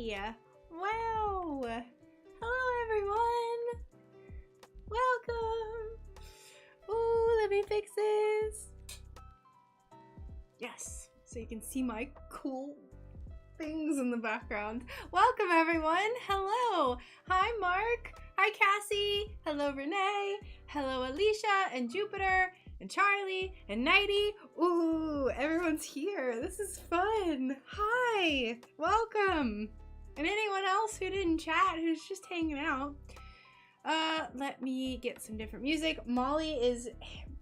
Wow! Hello everyone! Welcome! Ooh, let me fix this! Yes, so you can see my cool things in the background. Welcome everyone! Hello! Hi Mark! Hi Cassie! Hello Renee! Hello Alicia and Jupiter! And Charlie and Nighty. Ooh, everyone's here. This is fun. Hi, welcome. And anyone else who didn't chat, who's just hanging out. Let me get some different music. Molly is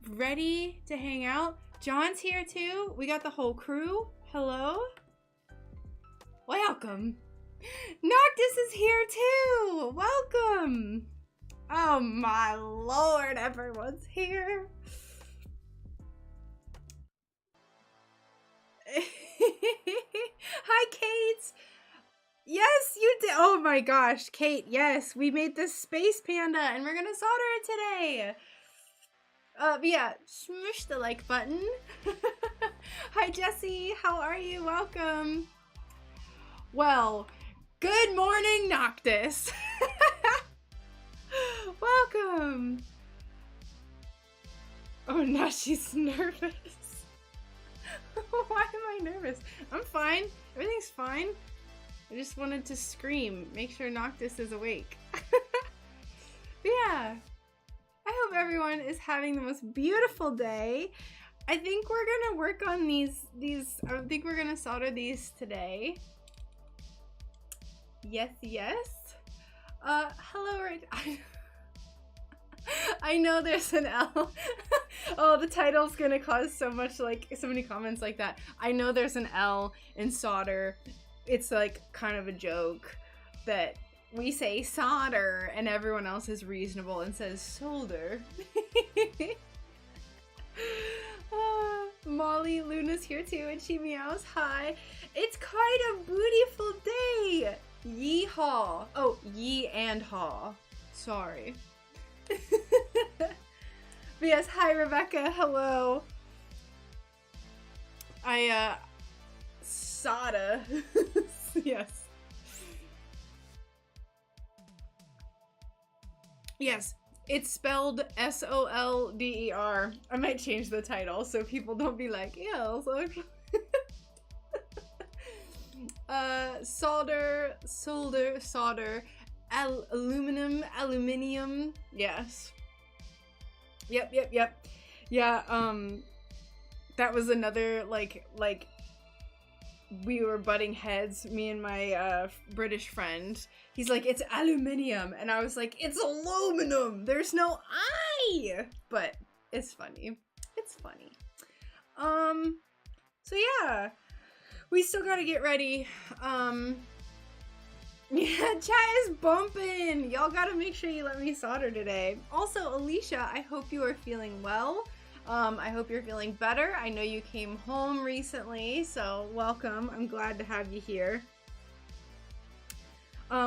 ready to hang out. John's here too. We got the whole crew. Hello. Welcome. Noctis is here too. Welcome. Oh my lord, everyone's here. Hi, Kate. Yes, you did. Oh my gosh, Kate. Yes, we made this space panda and we're gonna solder it today. But yeah, smush the like button. Hi, Jessie. How are you? Welcome. Well, good morning, Noctis. Welcome. Oh, now she's nervous. Why am I nervous? I'm fine. Everything's fine. I just wanted to scream. Make sure Noctis is awake. Yeah. I hope everyone is having the most beautiful day. I think we're gonna work on these. I think we're gonna solder these today. Yes, yes. Hello, right? I know there's an L. Oh, the title's gonna cause so many comments like that. I know there's an L in solder. It's like kind of a joke that we say solder and everyone else is reasonable and says solder. Molly Luna's here too and she meows. Hi. It's quite a beautiful day. Yeehaw. Oh, ye and haw. Sorry. But yes, hi Rebecca, hello. Soda. Yes. Yes, it's spelled S-O-L-D-E-R. I might change the title so people don't be like, yeah, so solder, aluminium, yes. Yep. Yeah, that was another, like, we were butting heads, me and my, British friend. He's like, it's aluminium, and I was like, it's aluminum! There's no I! But, it's funny. It's funny. So yeah. We still gotta get ready. Yeah, chat is bumping. Y'all gotta make sure you let me solder today. Also, Alicia, I hope you are feeling well. I hope you're feeling better. I know you came home recently, so welcome. I'm glad to have you here.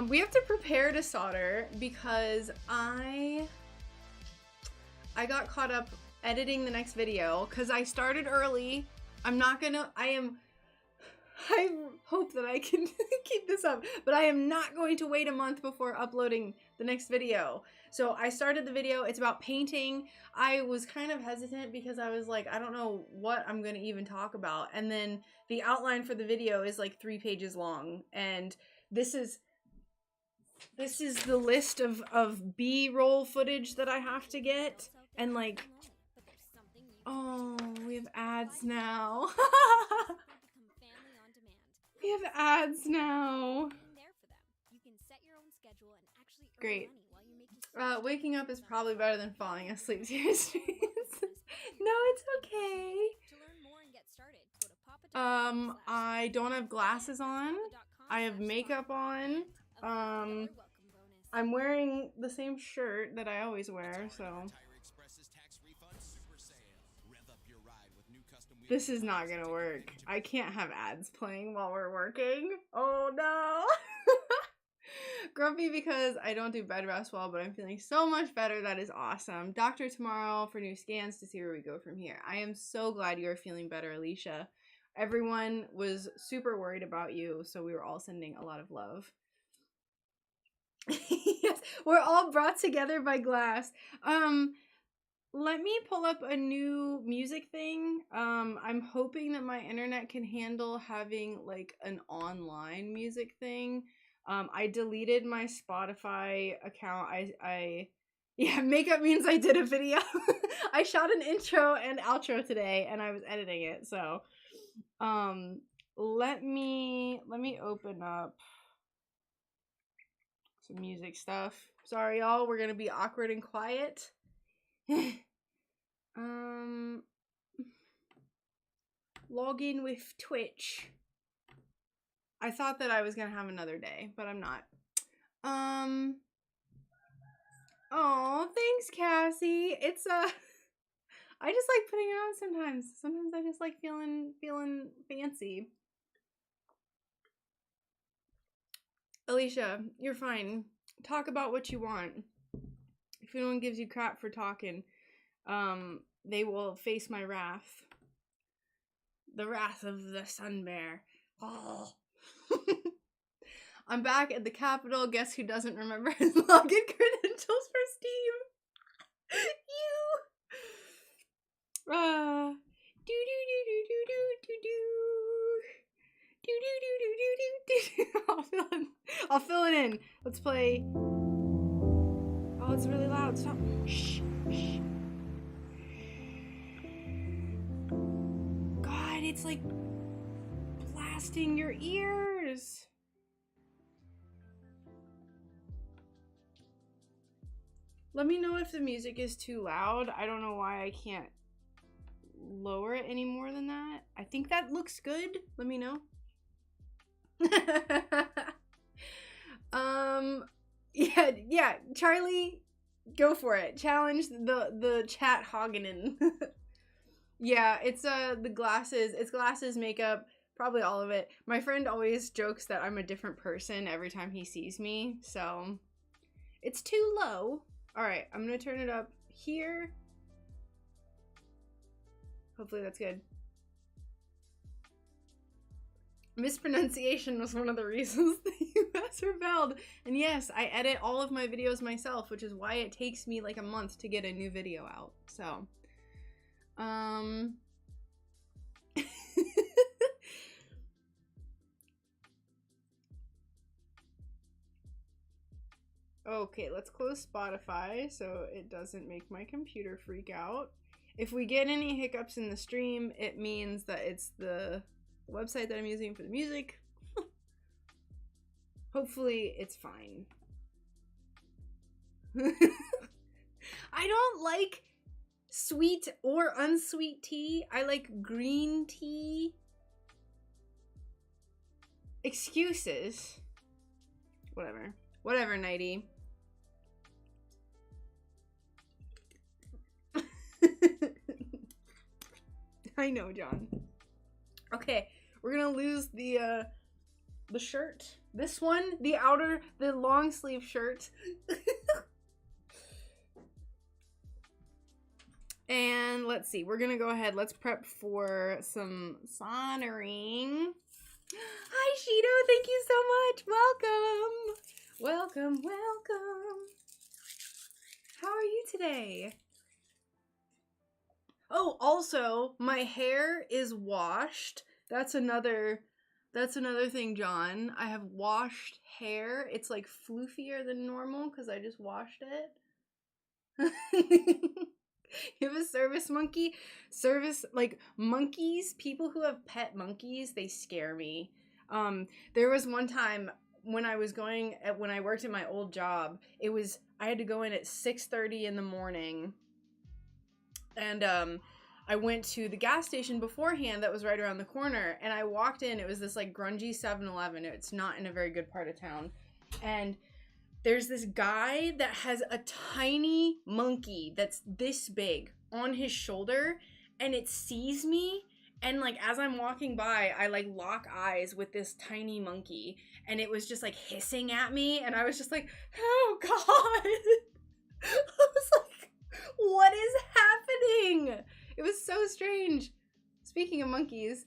We have to prepare to solder because I got caught up editing the next video because I started early. I hope that I can keep this up, but I am not going to wait a month before uploading the next video. So I started the video, it's about painting. I was kind of hesitant because I was like, I don't know what I'm going to even talk about. And then the outline for the video is like 3 pages long. And this is the list of B-roll footage that I have to get. And like, oh, we have ads now. We have ads now. Great. Waking up is probably better than falling asleep to your streams. No, it's okay. I don't have glasses on. I have makeup on. I'm wearing the same shirt that I always wear, so. This is not gonna work. I can't have ads playing while we're working. Oh no! Grumpy because I don't do bed rest well, but I'm feeling so much better. That is awesome. Doctor tomorrow for new scans to see where we go from here. I am so glad you are feeling better, Alicia. everyone was super worried about you, so we were all sending a lot of love. Yes, we're all brought together by glass. Let me pull up a new music thing. I'm hoping that my internet can handle having like an online music thing. I deleted my Spotify account. Yeah, makeup means I did a video. I shot an intro and outro today and I was editing it. So, let me open up some music stuff. Sorry y'all, we're going to be awkward and quiet. Log in with Twitch. I thought that I was gonna have another day, but I'm not. Oh, thanks, Cassie. It's I just like putting it on sometimes. Sometimes I just like feeling fancy. Alicia, you're fine. Talk about what you want. If anyone gives you crap for talking, they will face my wrath. The wrath of the Sun Bear. Oh. I'm back at the Capitol. Guess who doesn't remember his login credentials for Steam? You. Do do do do do do do do do do do do. I'll fill it in. Let's play. Oh, it's really loud. Stop. Shh. Shh. God, it's like blasting your ears. Let me know if the music is too loud. I don't know why I can't lower it any more than that. I think that looks good. Let me know. Yeah, Charlie, go for it. Challenge the chat Hagenin. Yeah, it's the glasses. It's glasses, makeup, probably all of it. My friend always jokes that I'm a different person every time he sees me, so it's too low. All right, I'm gonna turn it up here. Hopefully that's good. Mispronunciation was one of the reasons the US rebelled. And yes, I edit all of my videos myself, which is why it takes me like a month to get a new video out. So, okay, let's close Spotify so it doesn't make my computer freak out. If we get any hiccups in the stream, it means that it's the website that I'm using for the music. Hopefully it's fine. I don't like sweet or unsweet tea. I like green tea. Excuses. Whatever, Nighty. I know, John. Okay, we're gonna lose the shirt. This one, the long sleeve shirt. And let's see, we're gonna go ahead. Let's prep for some soldering. Hi, Shido. Thank you so much. Welcome. How are you today? Oh, also, my hair is washed. That's another thing, John. I have washed hair. It's like floofier than normal because I just washed it. You have a service monkey? Like monkeys, people who have pet monkeys, they scare me. There was one time when I worked at my old job, I had to go in at 6:30 in the morning. And I went to the gas station beforehand that was right around the corner, and I walked in. It was this like grungy 7-Eleven. It's not in a very good part of town. And there's this guy that has a tiny monkey that's this big on his shoulder, and it sees me. And like as I'm walking by, I like lock eyes with this tiny monkey, and it was just like hissing at me, and I was just like, oh God. I was like, what is happening? It was so strange. Speaking of monkeys,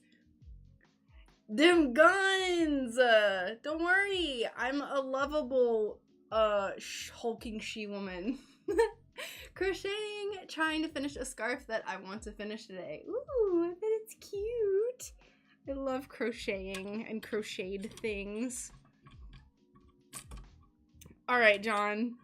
Them guns! Don't worry, I'm a lovable, hulking she-woman. Crocheting, trying to finish a scarf that I want to finish today. Ooh, I bet it's cute. I love crocheting and crocheted things. All right, John.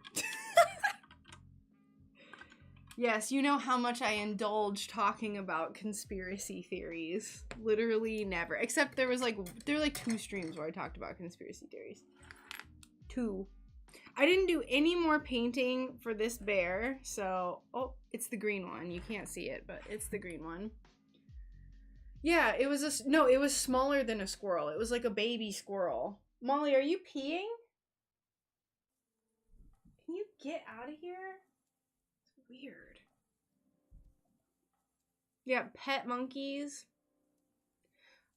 Yes, you know how much I indulge talking about conspiracy theories. Literally never. Except there were like 2 streams where I talked about conspiracy theories. 2. I didn't do any more painting for this bear, so... Oh, it's the green one. You can't see it, but it's the green one. Yeah, it was no, it was smaller than a squirrel. It was like a baby squirrel. Molly, are you peeing? Can you get out of here? It's weird. Yeah, pet monkeys.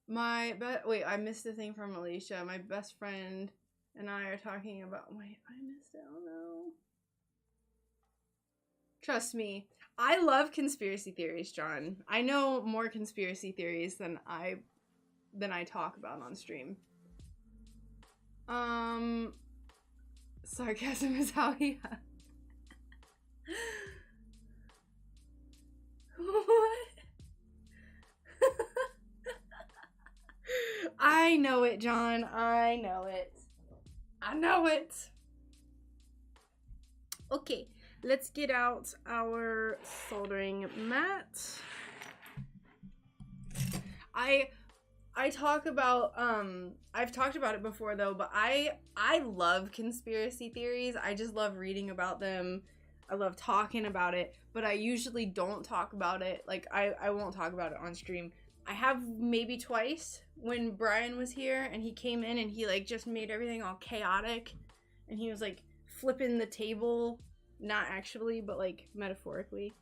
Wait, I missed the thing from Alicia. My best friend and I are talking about... Wait, I missed it. Oh no. Trust me. I love conspiracy theories, John. I know more conspiracy theories than I talk about on stream. Sarcasm is how he... What? I know it, John. I know it. I know it. Okay, let's get out our soldering mat. I talk about I've talked about it before though, but I love conspiracy theories. I just love reading about them. I love talking about it, but I usually don't talk about it. Like I won't talk about it on stream. I have maybe twice when Brian was here and he came in and he like just made everything all chaotic and he was like flipping the table, not actually, but like metaphorically.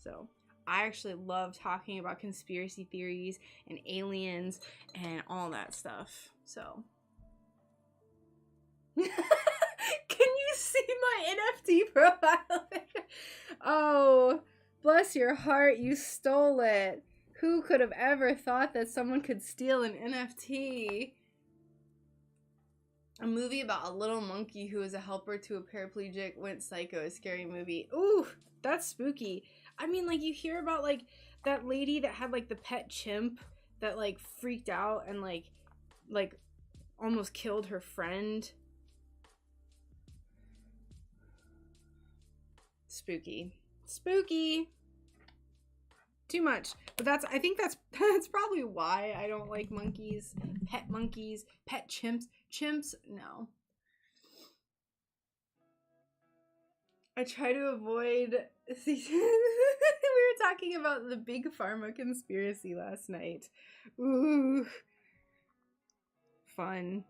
So I actually love talking about conspiracy theories and aliens and all that stuff. So can you see my NFT profile? Oh, bless your heart, you stole it. Who could have ever thought that someone could steal an NFT? A movie about a little monkey who was a helper to a paraplegic went psycho. A scary movie. Ooh, that's spooky. I mean, like, you hear about, like, that lady that had, like, the pet chimp that, like, freaked out and, like, almost killed her friend. Spooky. Spooky. Too much. But I think that's probably why I don't like monkeys. Pet monkeys. Pet chimps. Chimps, no. I try to avoid... We were talking about the big pharma conspiracy last night. Ooh. Fun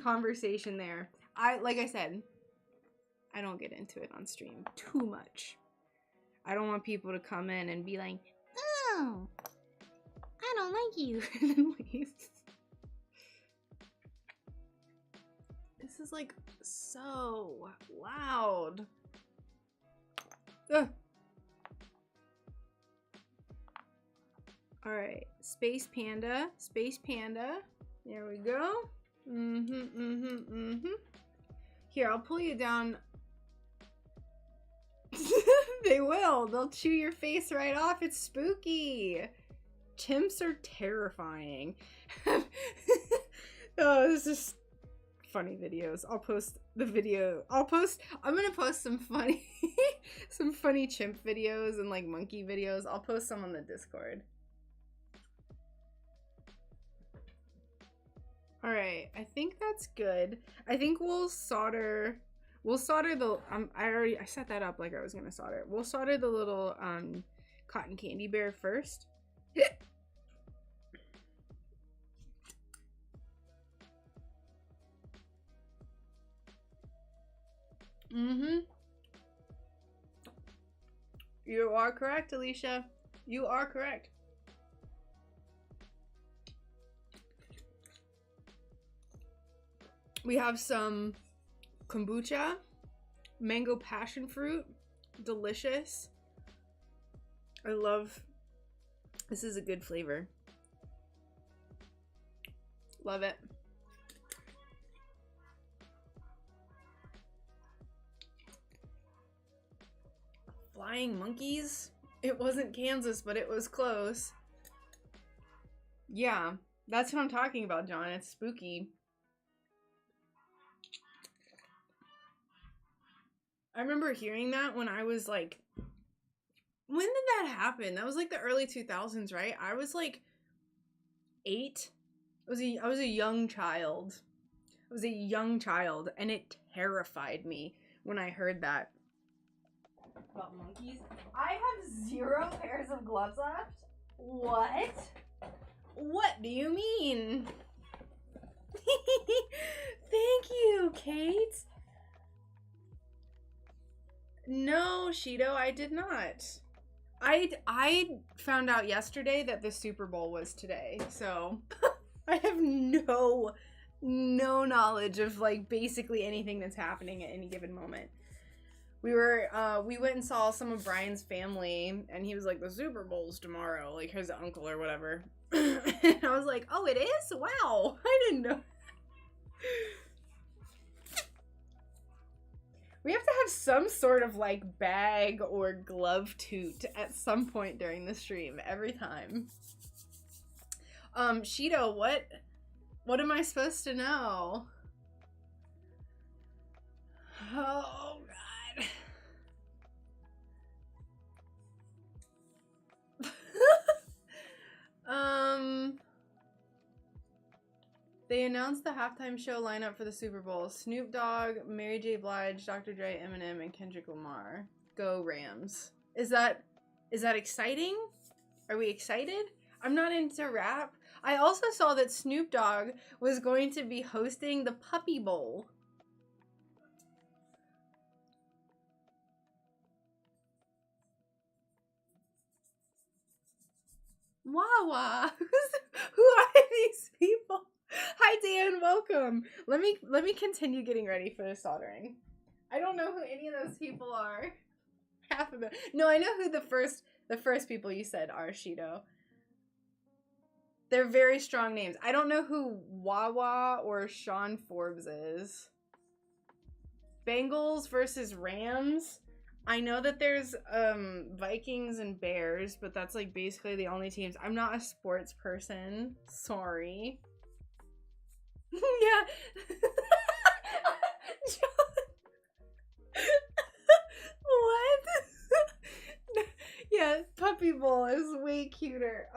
conversation there. Like I said, I don't get into it on stream too much. I don't want people to come in and be like, oh, I don't like you. And then leave. This is like so loud. Ugh. All right, Space Panda. There we go. Here, I'll pull you down. They will. They'll chew your face right off. It's spooky. Chimps are terrifying. Oh, this is funny videos. I'll post the video. I'm gonna post some funny some funny chimp videos and like monkey videos. I'll post some on the Discord. All right, I think that's good. I think we'll solder the I set that up like I was gonna solder. We'll solder the little cotton candy bear first. You are correct, Alicia. You are correct. We have some kombucha, mango passion fruit, delicious. This is a good flavor. Love it. Flying monkeys? It wasn't Kansas, but it was close. Yeah, that's what I'm talking about, John. It's spooky. I remember hearing that when I was like, when did that happen? That was like the early 2000s, right? I was like 8. I was a young child. I was a young child, and it terrified me when I heard that. About monkeys? I have 0 pairs of gloves left. What? What do you mean? Thank you, Kate. No, Shido, I did not. I found out yesterday that the Super Bowl was today, so I have no knowledge of like basically anything that's happening at any given moment. We went and saw some of Brian's family, and he was like, the Super Bowl's tomorrow, like his uncle or whatever. And I was like, oh, it is? Wow, I didn't know. We have to have some sort of like bag or glove toot at some point during the stream every time. Shido, what am I supposed to know? Oh god. They announced the halftime show lineup for the Super Bowl. Snoop Dogg, Mary J. Blige, Dr. Dre, Eminem, and Kendrick Lamar. Go Rams. Is that exciting? Are we excited? I'm not into rap. I also saw that Snoop Dogg was going to be hosting the Puppy Bowl. Wawa. Who are these people? Hi Dan, welcome. Let me continue getting ready for the soldering. I don't know who any of those people are. Half of it. No, I know who the first people you said are, Shido. They're very strong names. I don't know who Wawa or Sean Forbes is. Bengals versus Rams. I know that there's Vikings and Bears, but that's like basically the only teams. I'm not a sports person. Sorry. Yeah. What? Yeah, Puppy Bowl is way cuter.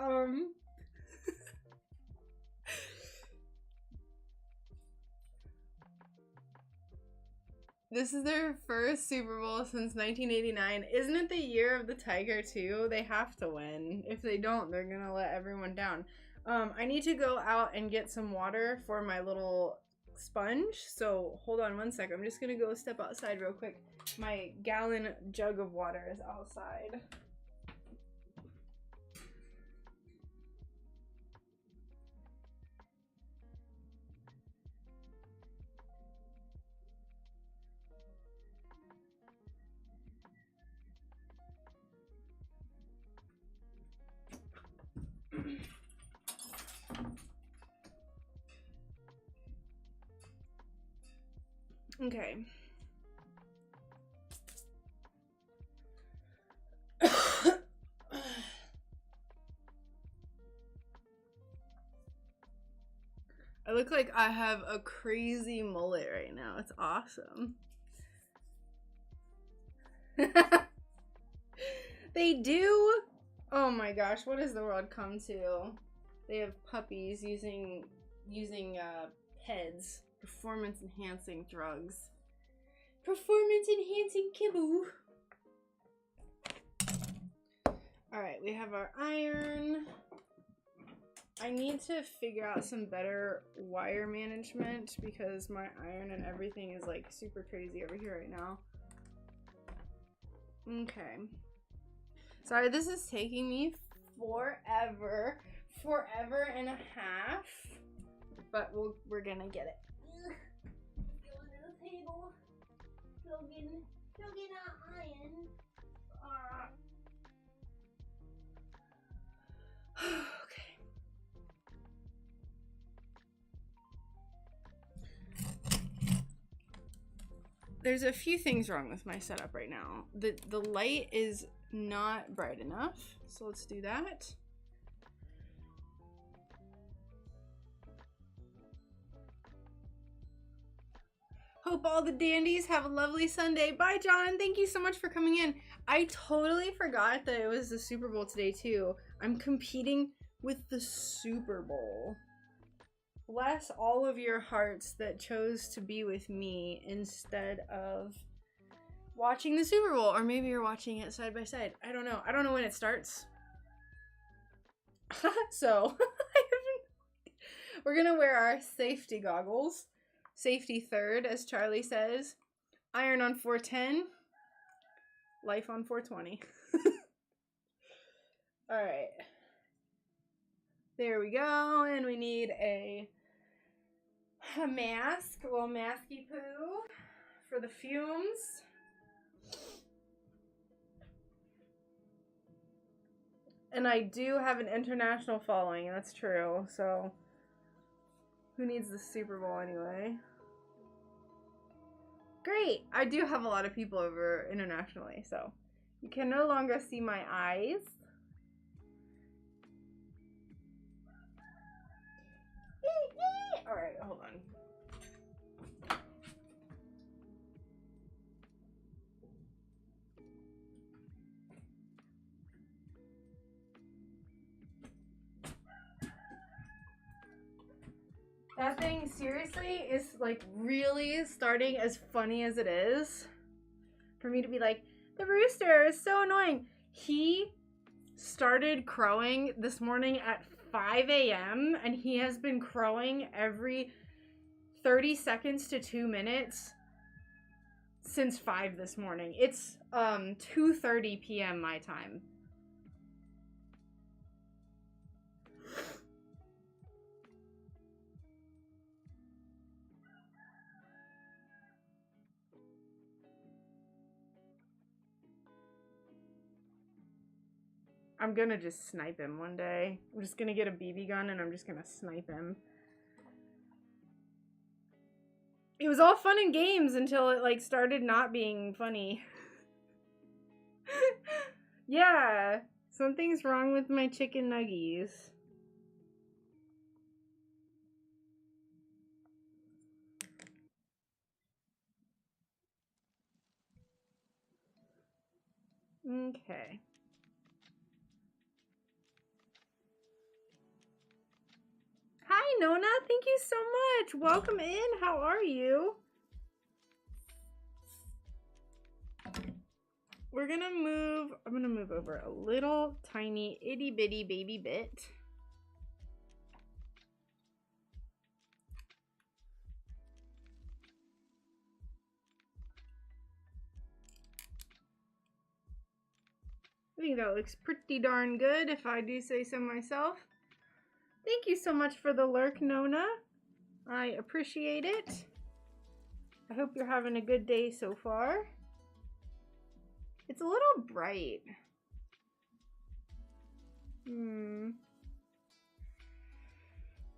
This is their first Super Bowl since 1989. Isn't it the year of the Tiger too? They have to win. If they don't, they're gonna let everyone down. I need to go out and get some water for my little sponge. So hold on one second. I'm just gonna go step outside real quick. My gallon jug of water is outside. Okay. I look like I have a crazy mullet right now. It's awesome. They do? Oh my gosh, what has the world come to? They have puppies using PEDs, performance enhancing drugs. Performance enhancing kibble. Alright, we have our iron. I need to figure out some better wire management because my iron and everything is like super crazy over here right now. Okay. Sorry, this is taking me forever. Forever and a half. But we're gonna get it. Go under the table. Go get our iron. Okay. there's a few things wrong with my setup right now. The light is not bright enough, so let's do that. Hope all the dandies have a lovely Sunday. Bye, John. Thank you so much for coming in. I totally forgot that it was the Super Bowl today, too. I'm competing with the Super Bowl. Bless all of your hearts that chose to be with me instead of watching the Super Bowl. Or maybe you're watching it side by side. I don't know. I don't know when it starts. So, we're going to wear our safety goggles. Safety third, as Charlie says. Iron on 410. Life on 420. Alright. There we go. And we need a mask. A little masky poo for the fumes. And I do have an international following. That's true. So, who needs the Super Bowl anyway? Great! I do have a lot of people over internationally, so you can no longer see my eyes. Alright, hold on. That thing, seriously, is like really starting as funny as it is. For me to be like, the rooster is so annoying. He started crowing this morning at 5 a.m. and he has been crowing every 30 seconds to 2 minutes since 5 this morning. It's 2:30 p.m. my time. I'm gonna just snipe him one day. I'm just gonna get a BB gun and I'm just gonna snipe him. It was all fun and games until it like started not being funny. Yeah, something's wrong with my chicken nuggies. Okay. Hi, Nona. Thank you so much. Welcome in. How are you? We're gonna move. I'm gonna move over a little tiny itty bitty baby bit. I think that looks pretty darn good if I do say so myself. Thank you so much for the lurk, Nona. I appreciate it. I hope you're having a good day so far. It's a little bright. Let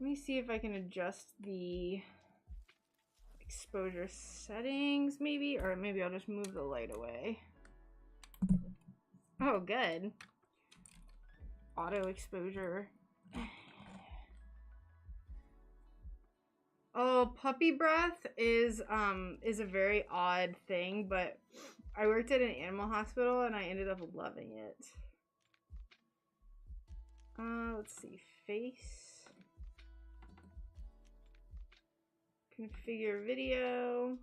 me see if I can adjust the exposure settings maybe, or maybe I'll just move the light away. Oh, good. Auto exposure. Oh, puppy breath is a very odd thing, but I worked at an animal hospital and I ended up loving it. Let's see, face. Configure video.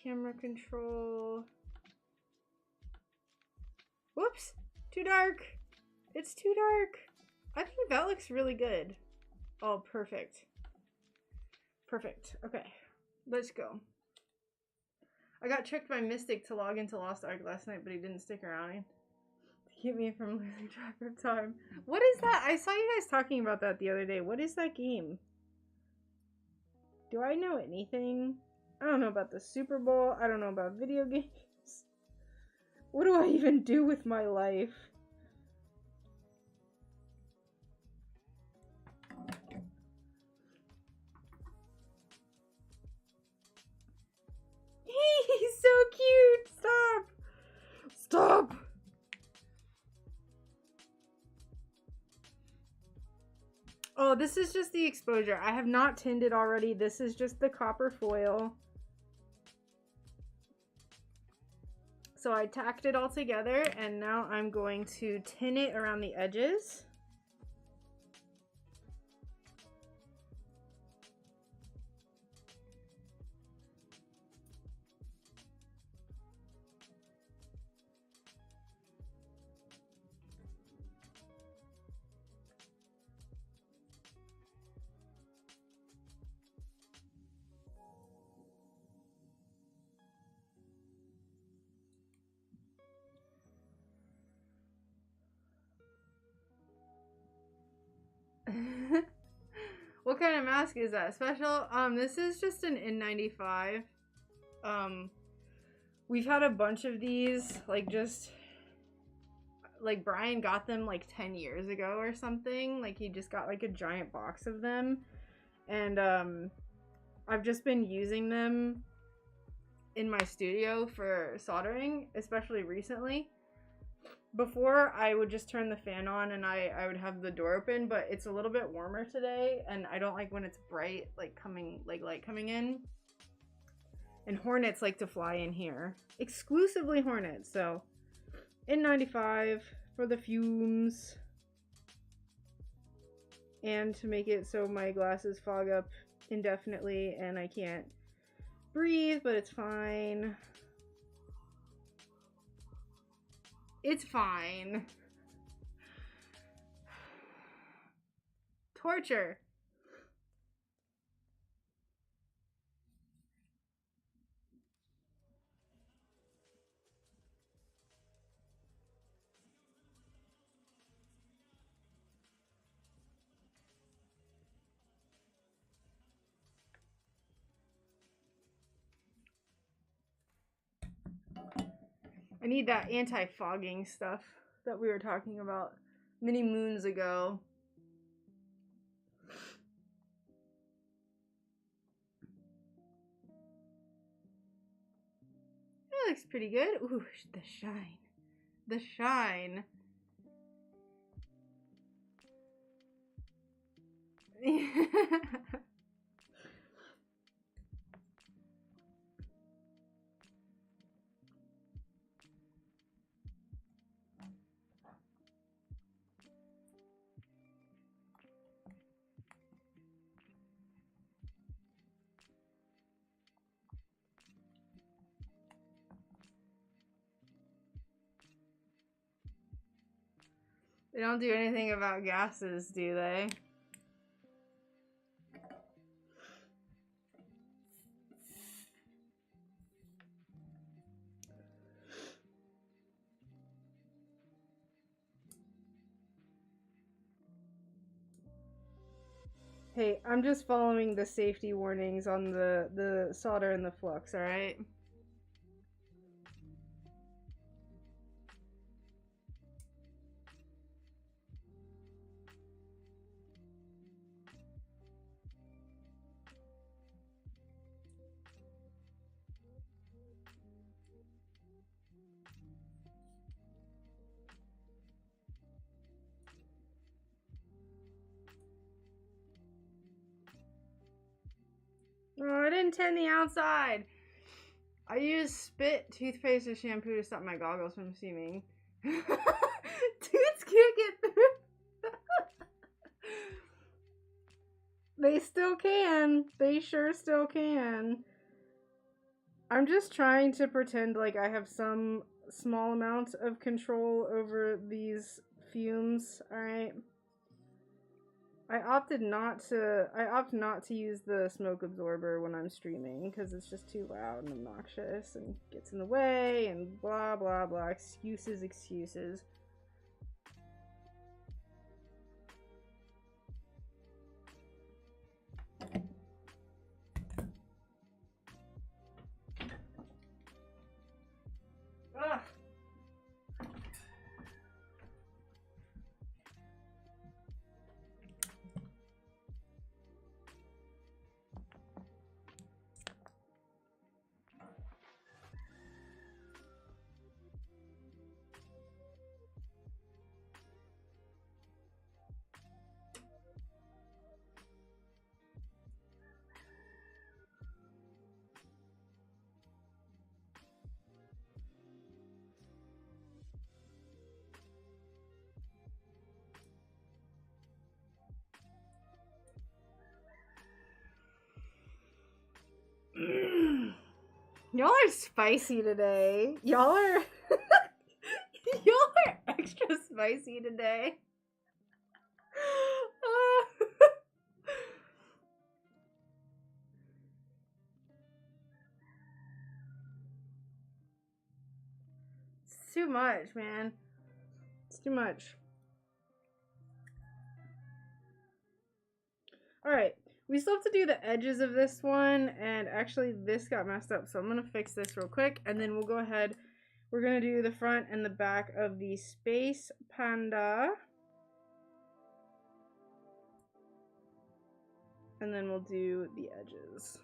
Camera control. Whoops, too dark. It's too dark. I think that looks really good. Oh, perfect. Perfect. Okay, let's go. I got tricked by Mystic to log into Lost Ark last night, but he didn't stick around to keep me from losing track of time. What is that? I saw you guys talking about that the other day. What is that game? Do I know anything? I don't know about the Super Bowl. I don't know about video games. What do I even do with my life? cute. Stop. Stop. Oh, this is just the exposure. I have not tinned it already. This is just the copper foil. So I tacked it all together, and now I'm going to tin it around the edges. What kind of mask is that? Special? This is just an N95. We've had a bunch of these, like, just, like, Brian got them, like, 10 years ago or something. Like, he just got, like, a giant box of them. And, I've just been using them in my studio for soldering, especially recently. Before, I would just turn the fan on and I would have the door open, but it's a little bit warmer today, and I don't like when it's bright, like light coming in. And hornets like to fly in here. Exclusively hornets, so N95 for the fumes. And to make it so my glasses fog up indefinitely and I can't breathe, but it's fine. It's fine. Torture. I need that anti-fogging stuff that we were talking about many moons ago. That looks pretty good. Ooh, the shine. The shine. They don't do anything about gases, do they? Hey, I'm just following the safety warnings on the solder and the flux, alright? Oh, I didn't tin the outside. I use spit, toothpaste, or shampoo to stop my goggles from seaming. Toots can't get through. They still can. They sure still can. I'm just trying to pretend like I have some small amount of control over these fumes, alright? I opt not to use the smoke absorber when I'm streaming because it's just too loud and obnoxious and gets in the way and blah blah blah. Excuses, excuses. Ugh. Y'all are spicy today. Y'all are y'all are extra spicy today. It's too much, man. It's too much. Alright, we still have to do the edges of this one, and actually this got messed up, so I'm going to fix this real quick, and then we'll go ahead. We're going to do the front and the back of the Space Panda. And then we'll do the edges.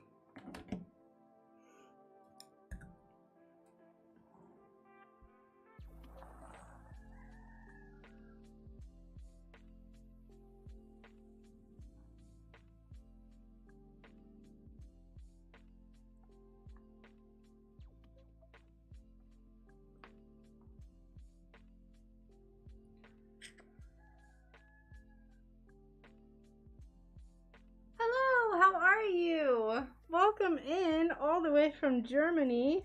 Hello, how are you? Welcome in all the way from Germany.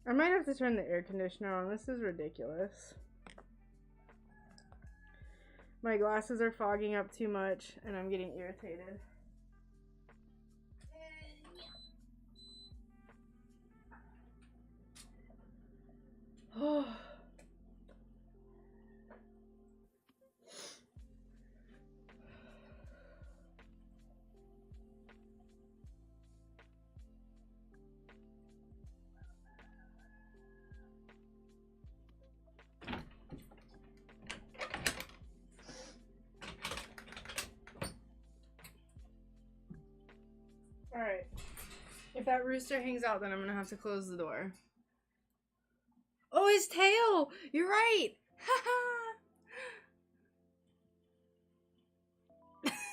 I might have to turn the air conditioner on. This is ridiculous. My glasses are fogging up too much and I'm getting irritated. Oh. Alright. If that rooster hangs out, then I'm gonna have to close the door. Oh, his tail! You're right!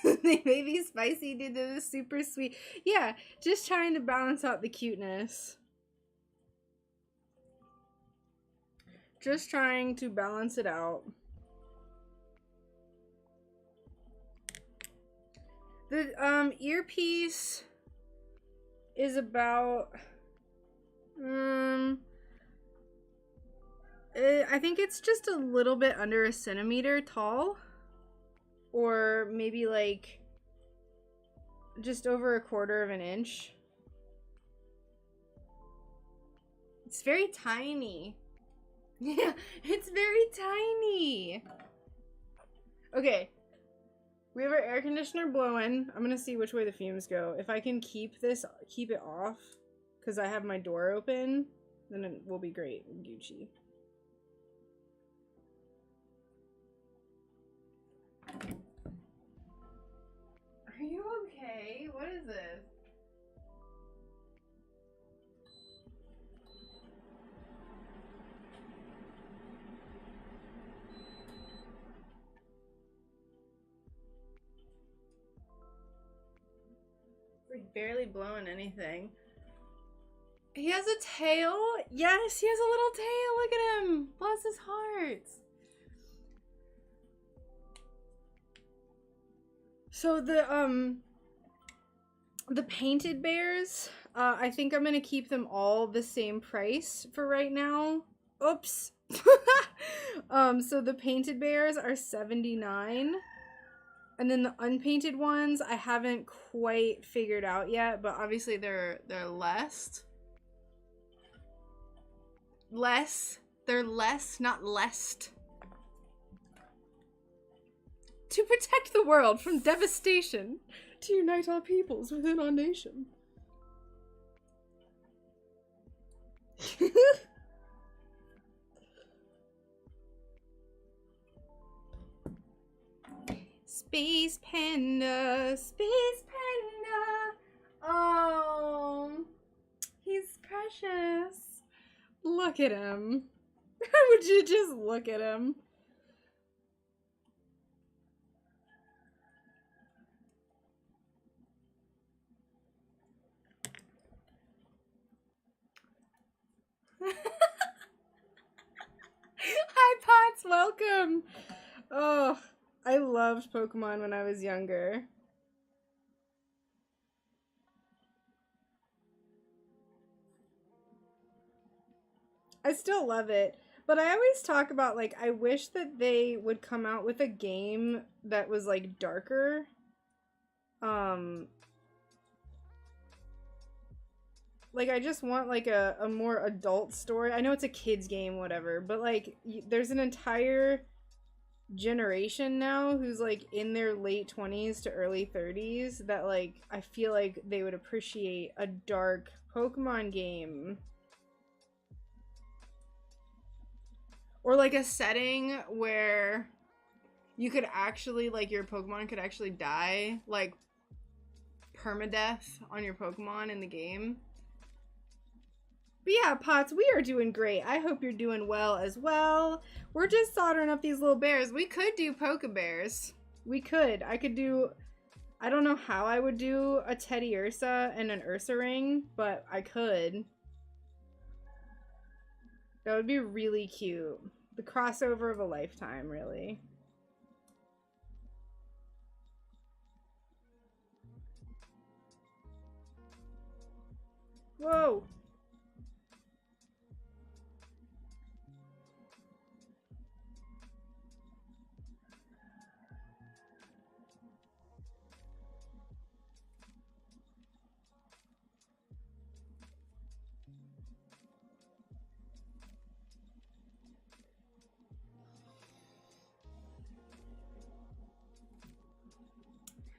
They may be spicy due to the super sweet. Yeah, just trying to balance out the cuteness. Just trying to balance it out. The earpiece is about I think it's just a little bit under a centimeter tall, or maybe like just over 1/4 of an inch. It's very tiny. Yeah, it's very tiny. Okay, we have our air conditioner blowing. I'm gonna see which way the fumes go. If I can keep it off, because I have my door open, then it will be great. Gucci. Are you okay? What is this? It's like barely blowing anything. He has a tail? Yes, he has a little tail. Look at him. Bless his heart. So the painted bears, I think I'm gonna keep them all the same price for right now. Oops. So the painted bears are $79. And then the unpainted ones I haven't quite figured out yet, but obviously they're less. They're less, not lest. To protect the world from devastation, to unite all peoples within our nation. Space Panda, Space Panda. Oh, he's precious. Look at him. Would you just look at him? Hi, Pots. Welcome. Oh, I loved Pokemon when I was younger. I still love it. But I always talk about, like, I wish that they would come out with a game that was, like, darker. Like, I just want, like, a more adult story. I know it's a kid's game, whatever, but, like, there's an entire generation now who's, like, in their late 20s to early 30s that, like, I feel like they would appreciate a dark Pokemon game. Or, like, a setting where you could actually, like, your Pokemon could actually die, like, permadeath on your Pokemon in the game. But yeah, Pots, we are doing great. I hope you're doing well as well. We're just soldering up these little bears. We could do Pokebears. We could. I could do... I don't know how I would do a Teddy Ursa and an Ursa ring, but I could. That would be really cute. The crossover of a lifetime, really. Whoa!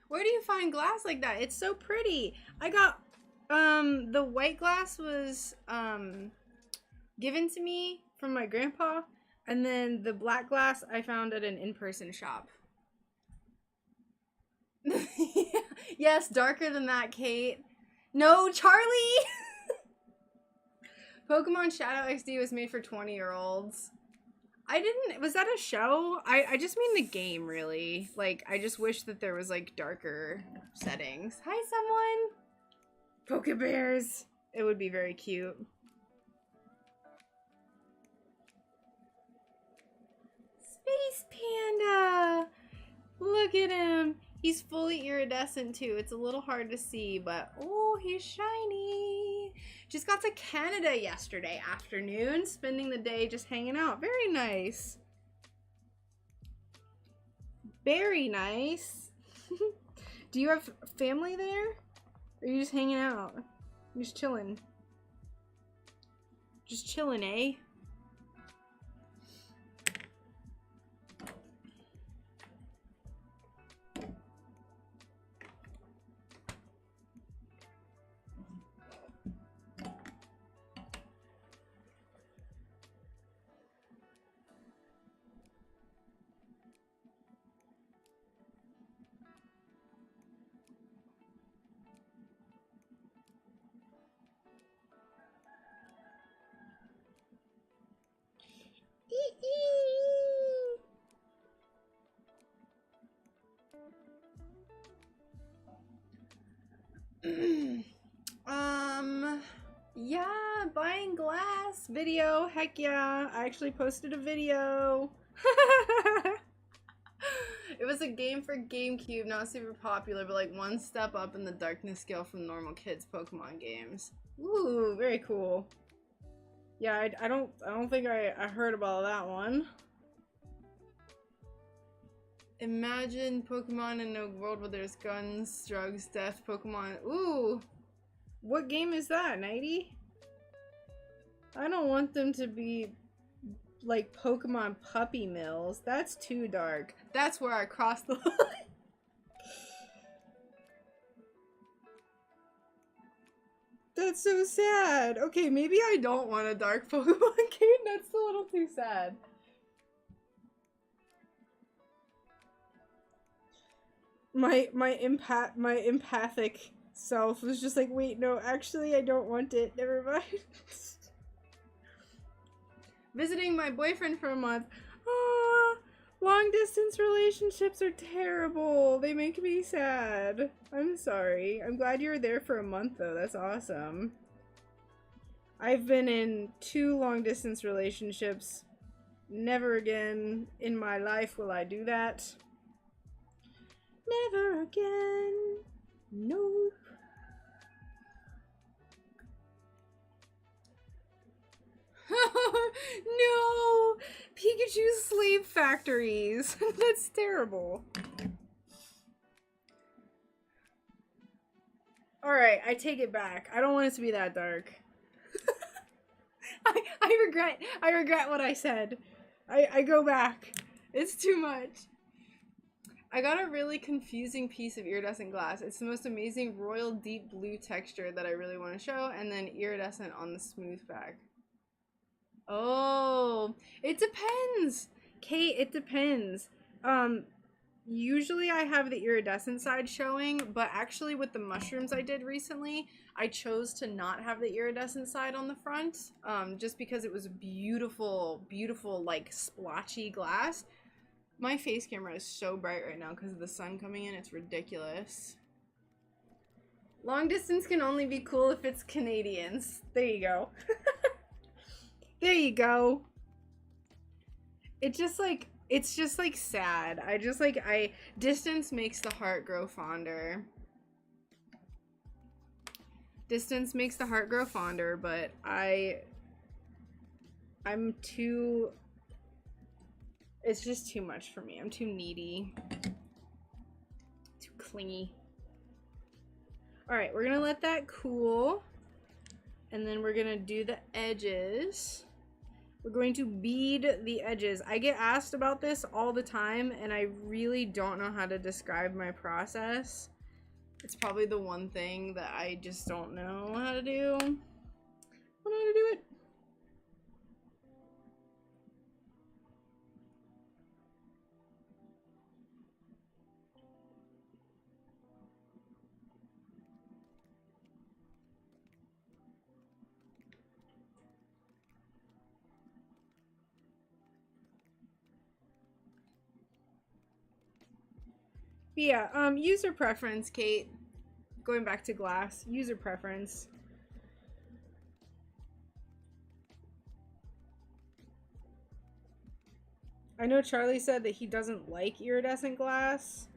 Where do you find glass like that? It's so pretty. I got, the white glass was, given to me from my grandpa. And then the black glass I found at an in-person shop. Yes, darker than that, Kate. No, Charlie! Pokemon Shadow XD was made for 20-year-olds. I didn't... Was that a show? I just mean the game, really. Like, I just wish that there was, like, darker settings. Hi, someone! Pokebears! It would be very cute. Space Panda! Look at him! He's fully iridescent, too. It's a little hard to see, but... Oh, he's shiny! Just got to Canada yesterday afternoon, spending the day just hanging out. Very nice. Very nice. Do you have family there? Or are you just hanging out? You're just chilling. Just chilling, eh? Yeah, buying glass video. Heck yeah. I actually posted a video. It was a game for GameCube, not super popular, but like one step up in the darkness scale from normal kids Pokemon games. Ooh, very cool. Yeah, I don't think I heard about that one. Imagine Pokemon in a world where there's guns, drugs, death, Pokemon. Ooh! What game is that, Nighty? I don't want them to be like Pokemon puppy mills. That's too dark. That's where I crossed the line. That's so sad. Okay, maybe I don't want a dark Pokemon game. That's a little too sad. My empathic self was just like, wait, no, actually I don't want it. Never mind. Visiting my boyfriend for a month. Ah, long distance relationships are terrible. They make me sad. I'm sorry. I'm glad you were there for a month though. That's awesome. I've been in 2 long distance relationships. Never again in my life will I do that. Never again. Nope. No! Pikachu slave factories. That's terrible. Alright, I take it back. I don't want it to be that dark. I regret what I said. I go back. It's too much. I got a really confusing piece of iridescent glass. It's the most amazing royal deep blue texture that I really want to show, and then iridescent on the smooth back. Oh, it depends. Kate, it depends. Usually I have the iridescent side showing, but actually with the mushrooms I did recently, I chose to not have the iridescent side on the front, just because it was beautiful, beautiful, like, splotchy glass. My face camera is so bright right now because of the sun coming in. It's ridiculous. Long distance can only be cool if it's Canadians. There you go. There you go. It's just like sad. Distance makes the heart grow fonder. Distance makes the heart grow fonder, but I'm too, it's just too much for me. I'm too needy. Too clingy. Alright, we're gonna let that cool. And then we're gonna do the edges. We're going to bead the edges. I get asked about this all the time, and I really don't know how to describe my process. It's probably the one thing that I just don't know how to do. I don't know how to do it. Yeah, user preference, Kate. Going back to glass, user preference. I know Charlie said that he doesn't like iridescent glass,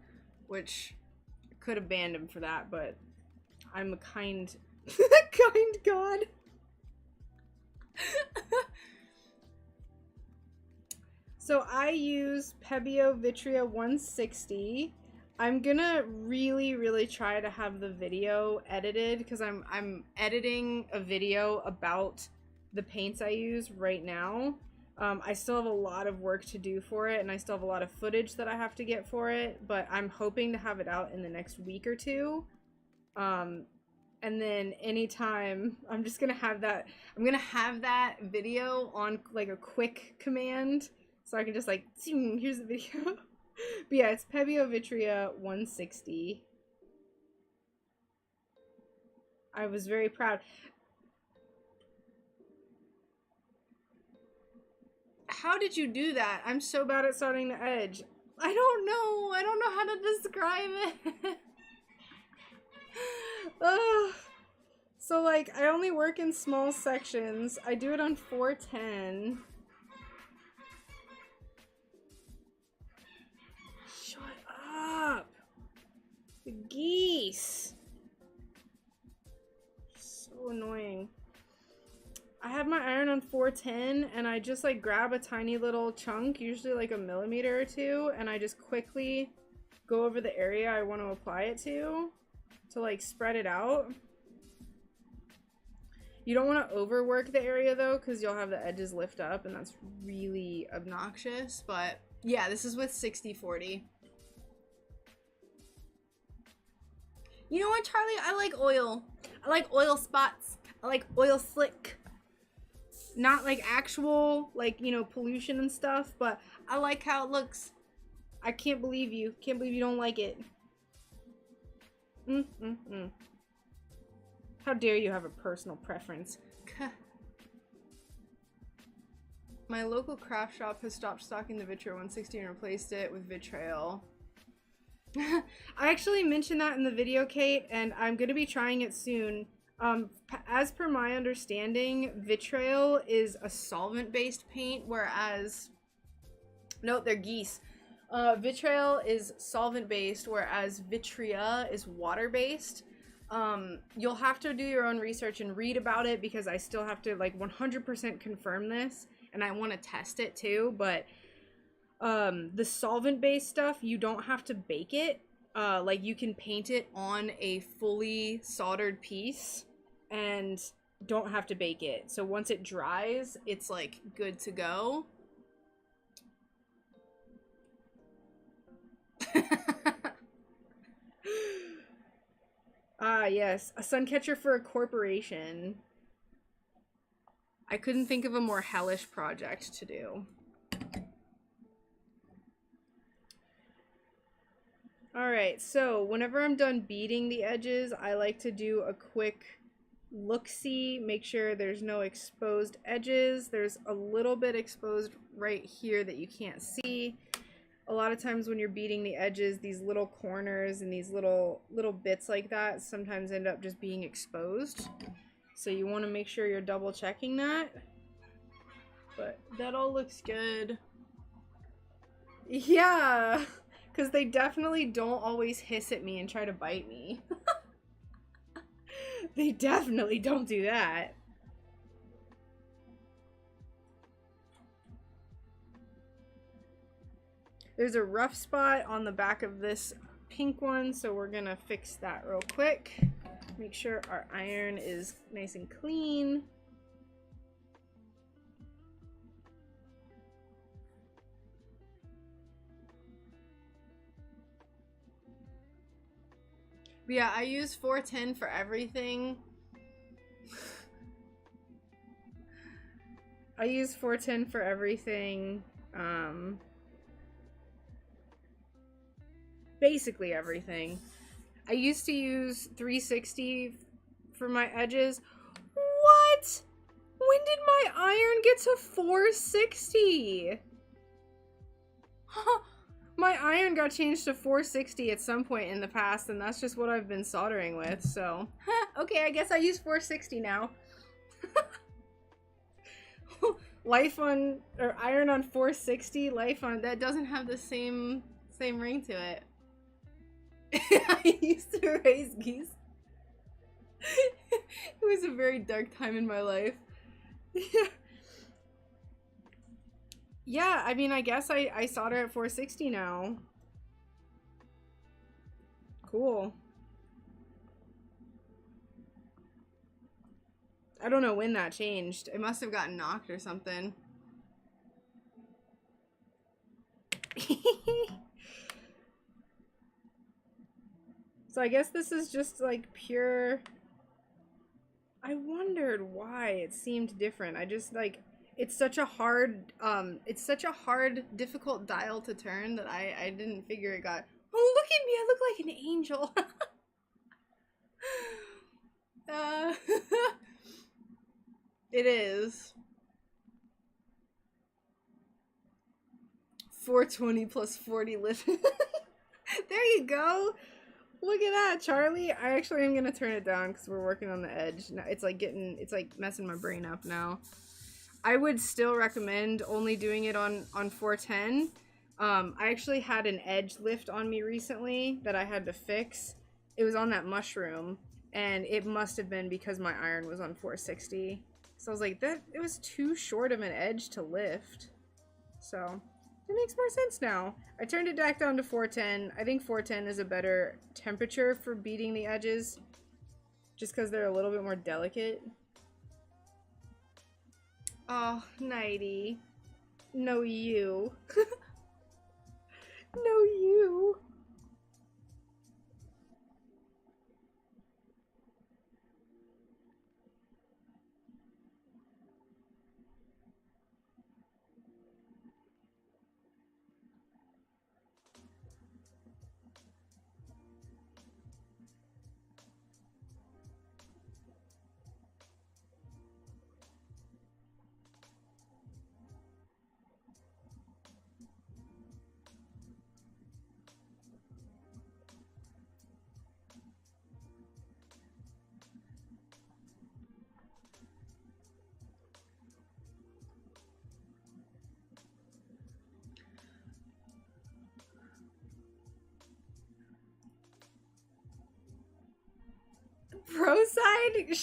which I could have banned him for that, but I'm a kind, kind God. So I use Pebeo Vitria 160. I'm gonna really try to have the video edited because I'm editing a video about the paints I use right now. I still have a lot of work to do for it, and I still have a lot of footage that I have to get for it, but I'm hoping to have it out in the next week or two. And then anytime, I'm just gonna have that, I'm gonna have that video on like a quick command, so I can just like, here's the video. But yeah, it's Pebeo Vitria 160. I was very proud. How did you do that? I'm so bad at starting the edge. I don't know. I don't know how to describe it. So like, I only work in small sections. I do it on 410. Shut up. The geese. So annoying. I have my iron on 410, and I just like grab a tiny little chunk, usually like a millimeter or two, and I just quickly go over the area I want to apply it to like spread it out. You don't want to overwork the area though, because you'll have the edges lift up, and that's really obnoxious. But yeah, this is with 60/40. You know what, Charlie? I like oil. I like oil spots. I like oil slick. Not like actual, like, you know, pollution and stuff, but I like how it looks. I can't believe you. Can't believe you don't like it. How dare you have a personal preference? My local craft shop has stopped stocking the Vitria 160 and replaced it with Vitrail. I actually mentioned that in the video, Kate, and I'm going to be trying it soon. As per my understanding, Vitrail is a solvent-based paint, whereas... Nope, they're geese. Vitriol is solvent-based, whereas Vitria is water-based. You'll have to do your own research and read about it because I still have to like 100% confirm this, and I want to test it too, but the solvent-based stuff, you don't have to bake it. Like you can paint it on a fully soldered piece and don't have to bake it. So once it dries, it's like good to go. Ah, yes. A sun catcher for a corporation. I couldn't think of a more hellish project to do. Alright, so whenever I'm done beading the edges, I like to do a quick look-see, make sure there's no exposed edges. There's a little bit exposed right here that you can't see. A lot of times when you're beading the edges, these little corners and these little bits like that sometimes end up just being exposed. So you want to make sure you're double checking that. But that all looks good. Yeah, because they definitely don't always hiss at me and try to bite me. They definitely don't do that. There's a rough spot on the back of this pink one, so we're gonna fix that real quick. Make sure our iron is nice and clean. But yeah, I use 410 for everything. I use 410 for everything. Basically everything. I used to use 360 for my edges. What? When did my iron get to 460? My iron got changed to 460 at some point in the past, and that's just what I've been soldering with, so. Okay, I guess I use 460 now. Life on, or iron on 460, life on, that doesn't have the same ring to it. I used to raise geese. It was a very dark time in my life. Yeah, I mean, I guess I solder at 460 now. Cool. I don't know when that changed. It must have gotten knocked or something. So I guess this is just like pure... I wondered why it seemed different. I just like... It's such a hard, difficult dial to turn that I didn't figure it got... Oh, look at me! I look like an angel! It is. 420 plus 40 lift. There you go! Look at that, Charlie! I actually am gonna turn it down because we're working on the edge. Now, it's like messing my brain up now. I would still recommend only doing it on 410. I actually had an edge lift on me recently that I had to fix. It was on that mushroom, and it must have been because my iron was on 460. So I was like, it was too short of an edge to lift. So it makes more sense now. I turned it back down to 410. I think 410 is a better temperature for beating the edges, just because they're a little bit more delicate. Oh, Nighty. No, you. No, you. Pro side?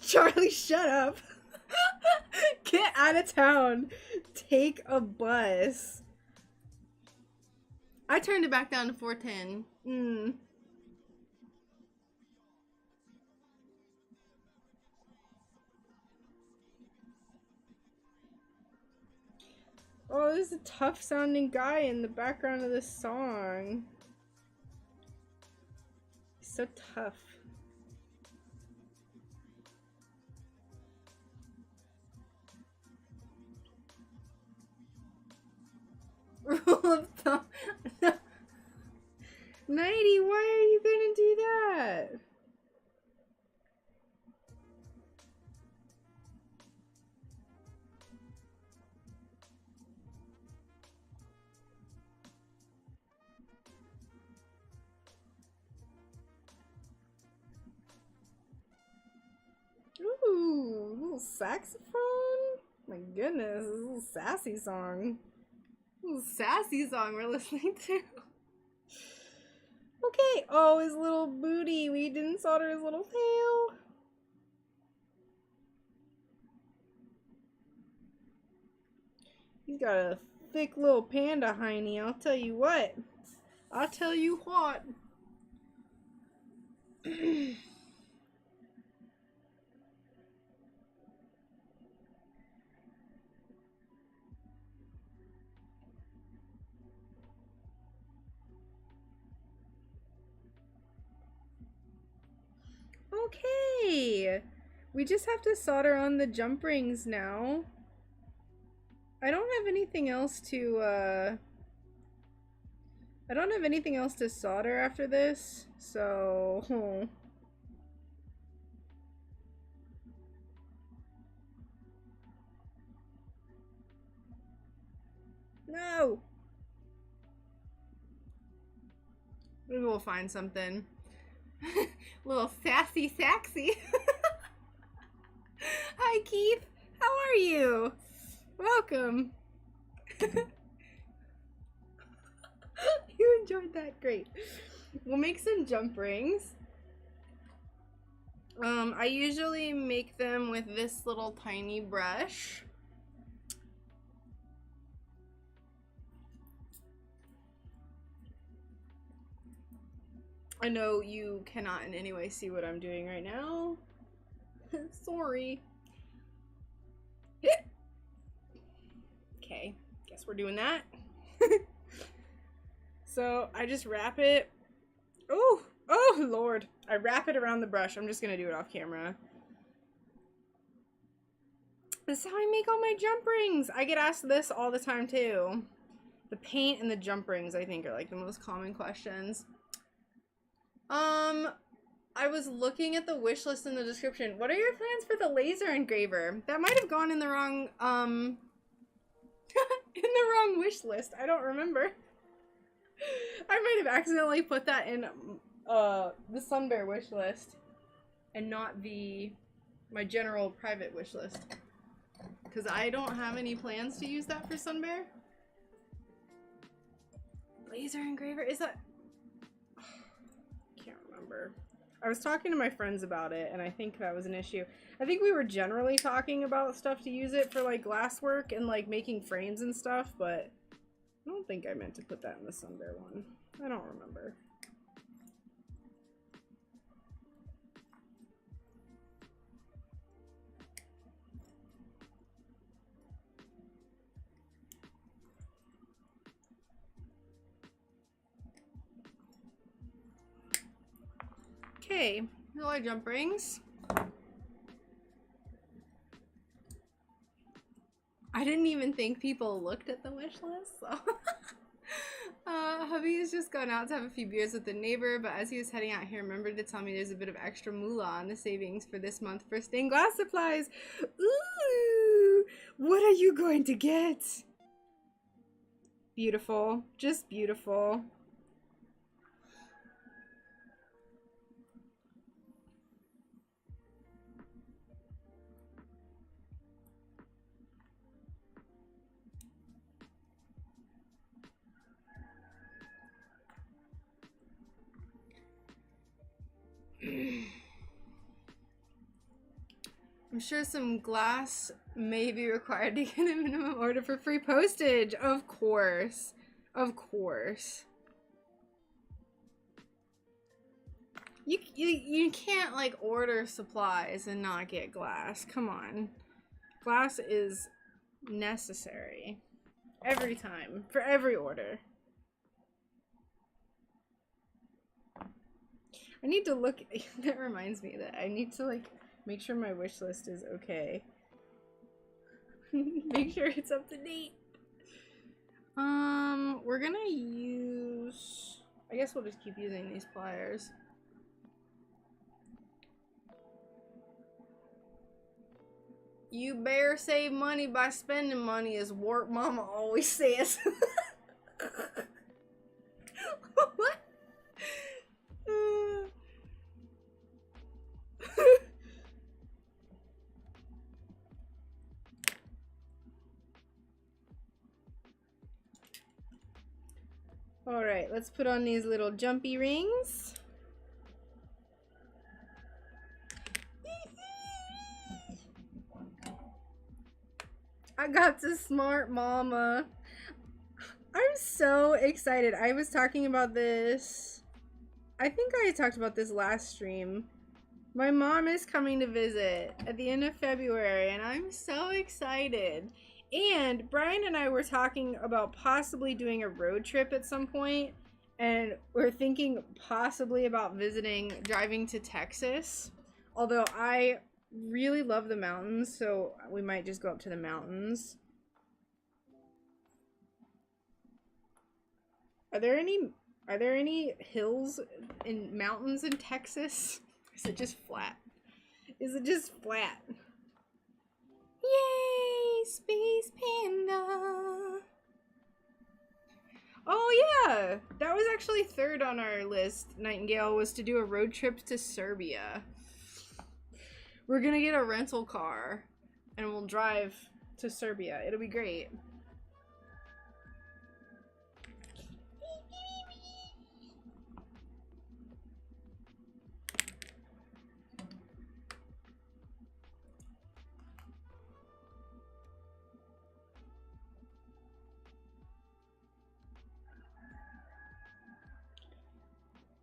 Charlie, shut up. Get out of town. Take a bus. I turned it back down to 410. Oh, there's a tough sounding guy in the background of this song. He's so tough. Rule of thumb. Nighty, why are you gonna do that? Ooh, little saxophone? My goodness, this is a little sassy song. A little sassy song we're listening to. Okay, oh, his little booty. We didn't solder his little tail. He's got a thick little panda hiney, I'll tell you what. I'll tell you what. Okay, we just have to solder on the jump rings now. I don't have anything else to solder after this, so no. Maybe we'll find something. Little sassy saxy. Hi Keith, how are you? Welcome. You enjoyed that? Great. We'll make some jump rings. I usually make them with this little tiny brush. I know you cannot in any way see what I'm doing right now. Sorry. Okay, guess we're doing that. So I just wrap it. Oh Lord. I wrap it around the brush. I'm just gonna do it off camera. This is how I make all my jump rings. I get asked this all the time too. The paint and the jump rings, I think, are like the most common questions. I was looking at the wish list in the description. What are your plans for the laser engraver? That might have gone in the wrong, in the wrong wish list. I don't remember. I might have accidentally put that in, the SunBear wish list and not my general private wish list. Because I don't have any plans to use that for SunBear. Laser engraver? Is that... Can't remember. I was talking to my friends about it, and I think that was an issue. I think we were generally talking about stuff to use it for, like, glasswork and, like, making frames and stuff, but I don't think I meant to put that in the SunBear one. I don't remember. Okay, here's all our jump rings. I didn't even think people looked at the wish list, so. Hubby has just gone out to have a few beers with a neighbor, but as he was heading out, he remembered to tell me there's a bit of extra moolah on the savings for this month for stained glass supplies. Ooh, what are you going to get? Beautiful, just beautiful. I'm sure some glass may be required to get a minimum order for free postage. Of course. Of course. You can't like order supplies and not get glass. Come on. Glass is necessary. Every time. For every order. I need to look. That reminds me that I need to like make sure my wish list is okay. Make sure it's up to date. We're gonna use. I guess we'll just keep using these pliers. You better save money by spending money, as Warp Mama always says. What? Alright, let's put on these little jumpy rings. I got to Smart Mama. I'm so excited. I was talking about this. I think I talked about this last stream. My mom is coming to visit at the end of February, and I'm so excited. And Brian and I were talking about possibly doing a road trip at some point, and we're thinking possibly about driving to Texas. Although I really love the mountains, so we might just go up to the mountains. Are there any hills and mountains in Texas? Or is it just flat? Is it just flat? Yay, Space Panda! Oh yeah, that was actually third on our list, Nightingale, was to do a road trip to Serbia. We're gonna get a rental car and we'll drive to Serbia. It'll be great.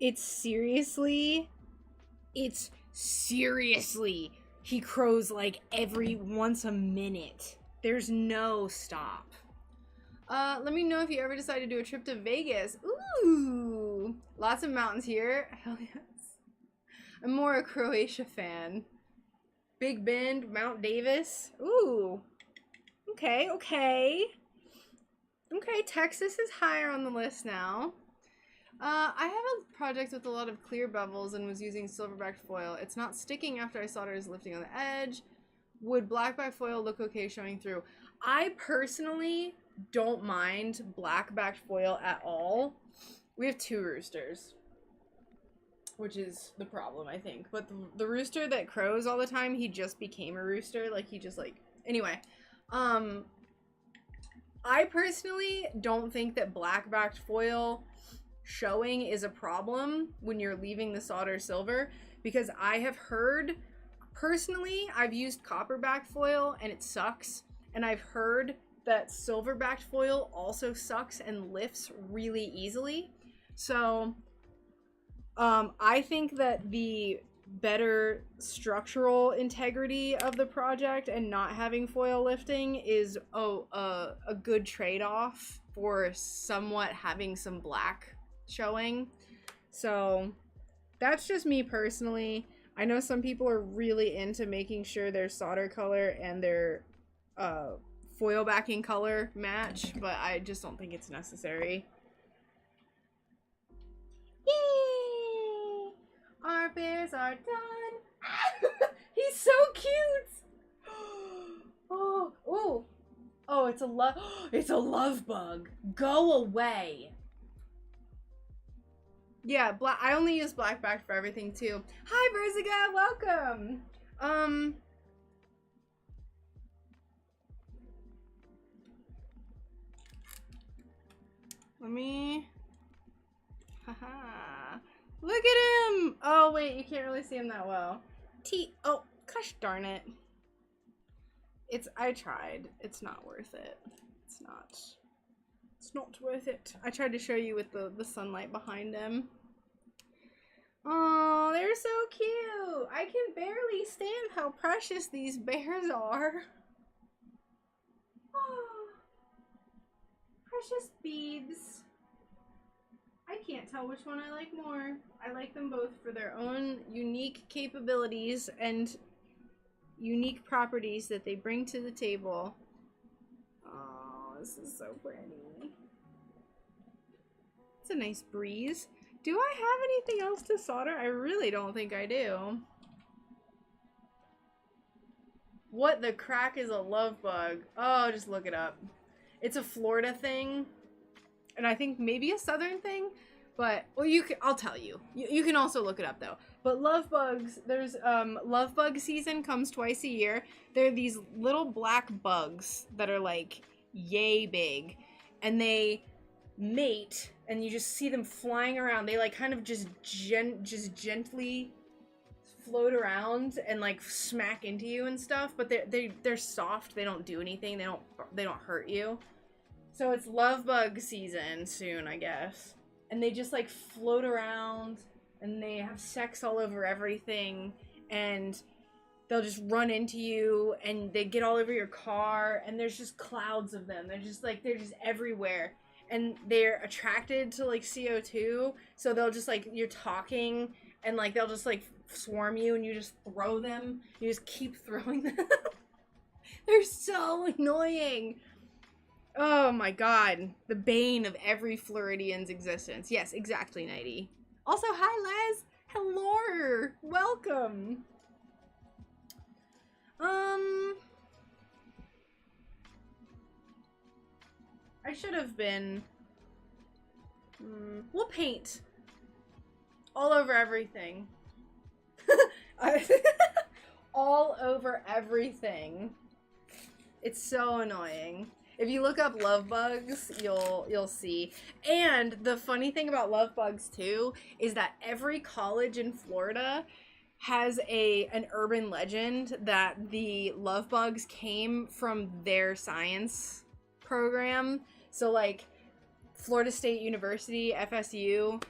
It's seriously, he crows like once a minute. There's no stop. Let me know if you ever decide to do a trip to Vegas. Ooh, lots of mountains here. Hell yes. I'm more a Croatia fan. Big Bend, Mount Davis. Ooh. Okay. Texas is higher on the list now. I have a project with a lot of clear bevels and was using silver-backed foil. It's not sticking after I solder is lifting on the edge. Would black-backed foil look okay showing through? I personally don't mind black-backed foil at all. We have 2 roosters, which is the problem, I think. But the rooster that crows all the time, he just became a rooster. Like, he just, like... Anyway, I personally don't think that black-backed foil showing is a problem when you're leaving the solder silver, because I have heard, personally, I've used copper-backed foil and it sucks, and I've heard that silver-backed foil also sucks and lifts really easily. So I think that the better structural integrity of the project and not having foil lifting is a good trade-off for somewhat having some black showing. So that's just me personally. I know some people are really into making sure their solder color and their foil backing color match, but I just don't think it's necessary. Yay! Our bears are done. He's so cute. Oh, it's a love bug. Go away. Yeah, I only use black-backed for everything too. Hi, Berziga, welcome. Let me. Haha. Look at him. Oh wait, you can't really see him that well. Oh, gosh darn it. I tried. It's not worth it. It's not worth it. I tried to show you with the sunlight behind him. Oh, they're so cute. I can barely stand how precious these bears are. Oh, precious beads. I can't tell which one I like more. I like them both for their own unique capabilities and unique properties that they bring to the table. Oh, this is so pretty. It's a nice breeze. Do I have anything else to solder? I really don't think I do. What the crack is a love bug? Oh, just look it up. It's a Florida thing. And I think maybe a southern thing. But, well, I'll tell you. You can also look it up, though. But love bugs, there's, love bug season comes twice a year. They're these little black bugs that are, like, yay big. And they mate, and you just see them flying around. They, like, kind of just gently float around and, like, smack into you and stuff. But they're soft. They don't do anything. They don't hurt you. So it's love bug season soon, I guess. And they just, like, float around, and they have sex all over everything, and they'll just run into you, and they get all over your car, and there's just clouds of them. They're just everywhere. And they're attracted to, like, CO2, so they'll just, like, you're talking, and, like, they'll just, like, swarm you, and you just throw them. You just keep throwing them. They're so annoying. Oh my god. The bane of every Floridian's existence. Yes, exactly, Nighty. Also, hi, Les. Hello. Welcome. I should have been... we'll paint. All over everything. All over everything. It's so annoying. If you look up love bugs, you'll see. And the funny thing about love bugs too is that every college in Florida has an urban legend that the love bugs came from their science program. So like Florida State University, FSU,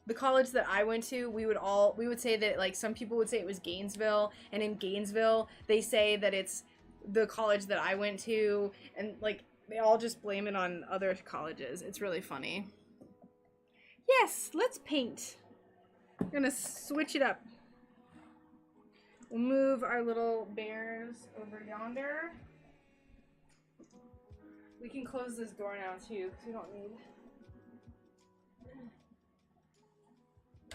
the college that I went to, we would say that, like, some people would say it was Gainesville, and in Gainesville, they say that it's the college that I went to, and, like, they all just blame it on other colleges. It's really funny. Yes, let's paint. I'm gonna switch it up. We'll move our little bears over yonder. We can close this door now, too, because we don't need...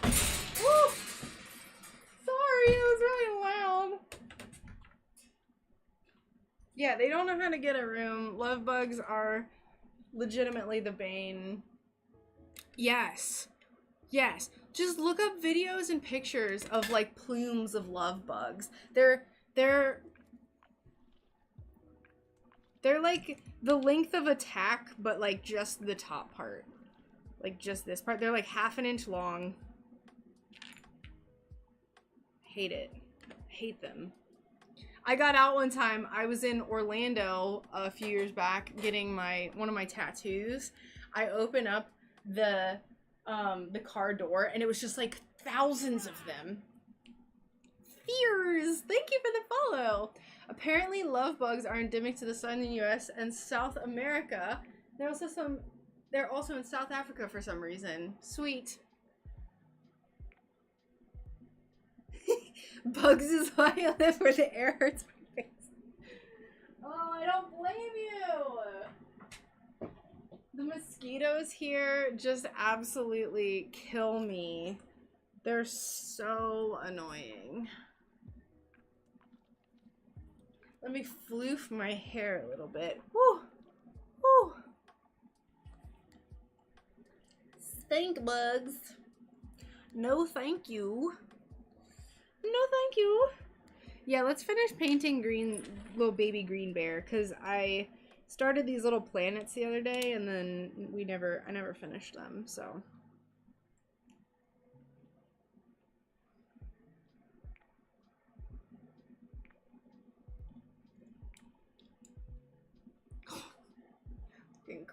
Woo! Sorry, it was really loud. Yeah, they don't know how to get a room. Love bugs are legitimately the bane. Yes. Yes. Just look up videos and pictures of, like, plumes of love bugs. They're like the length of a tack, but, like, just the top part. Like, just this part. They're, like, half an inch long. Hate it. Hate them. I got out one time. I was in Orlando a few years back getting one of my tattoos. I open up the car door, and it was just like thousands of them. Fears! Thank you for the follow. Apparently love bugs are endemic to the southern US and South America. They're also in South Africa for some reason. Sweet. Bugs is why I live where the air hurts my face. Oh, I don't blame you. The mosquitoes here just absolutely kill me. They're so annoying. Let me floof my hair a little bit. Woo! Woo! Stink bugs. No, thank you. No, thank you. Yeah, let's finish painting little baby green bear, because I started these little planets the other day, and then I never finished them, so.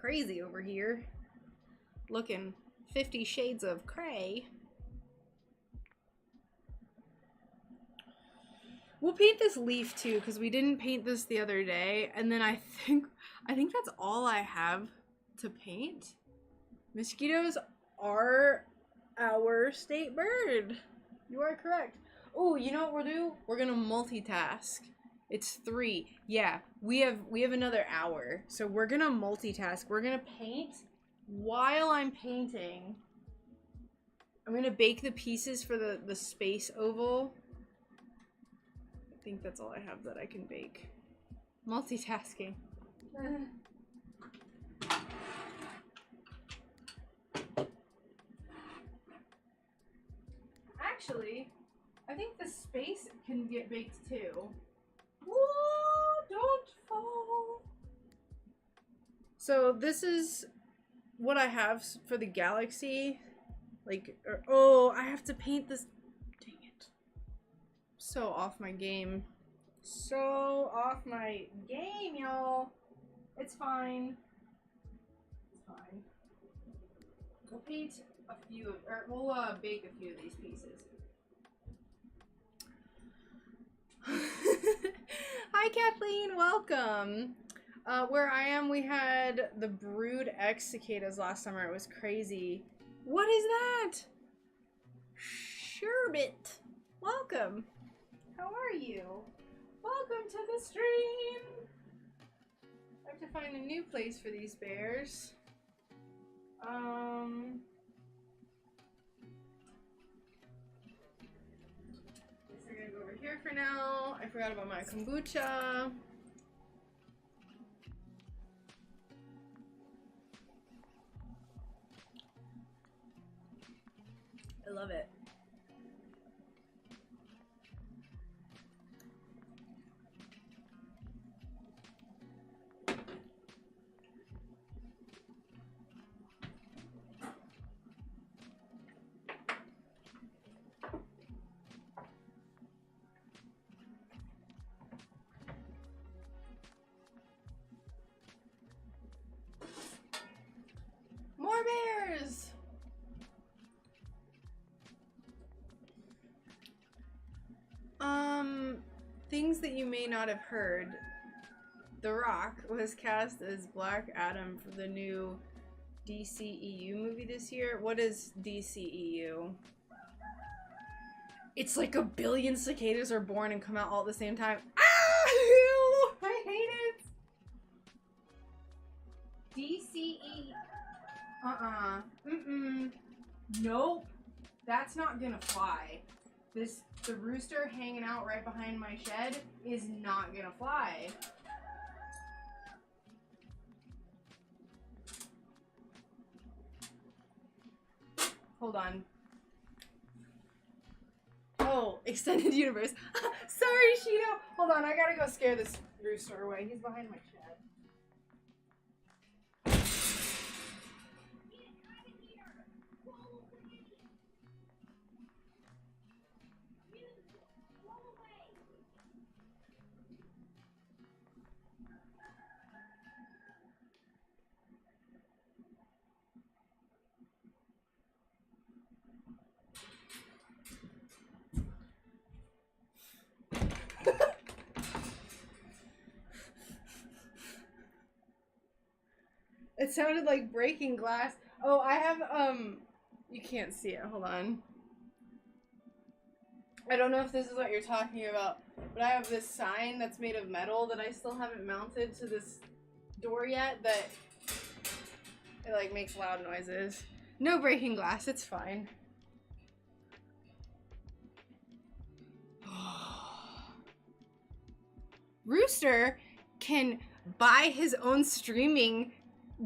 crazy over here. Looking 50 Shades of Cray. We'll paint this leaf too, because we didn't paint this the other day. And then I think that's all I have to paint. Mosquitoes are our state bird. You are correct. Oh, you know what we'll do? We're gonna multitask. It's 3. Yeah, we have another hour. So we're gonna multitask. We're gonna paint while I'm painting. I'm gonna bake the pieces for the space oval. I think that's all I have that I can bake. Multitasking. Actually, I think the space can get baked too. Whoa, don't fall. So this is what I have for the galaxy. Like, oh, I have to paint this. Dang it. So off my game. So off my game, y'all. It's fine. It's fine. We'll paint a few, or we'll bake a few of these pieces. Hi Kathleen, welcome. Where I am, we had the Brood X cicadas last summer. It was crazy. What is that? Sherbet. Welcome. How are you? Welcome to the stream. I have to find a new place for these bears. We're gonna go over here for now. I forgot about my kombucha. I love it. More bears! Things that you may not have heard. The Rock was cast as Black Adam for the new DCEU movie this year. What is DCEU? It's like 1 billion cicadas are born and come out all at the same time. Ah! Ew! I hate it! DCE. Nope. That's not gonna fly. The rooster hanging out right behind my shed is not gonna fly. Hold on. Oh, extended universe. Sorry, Shino. Hold on, I gotta go scare this rooster away. He's behind my shed. It sounded like breaking glass. Oh, I have, you can't see it. Hold on. I don't know if this is what you're talking about, but I have this sign that's made of metal that I still haven't mounted to this door yet that it, like, makes loud noises. No breaking glass. It's fine. Rooster can buy his own streaming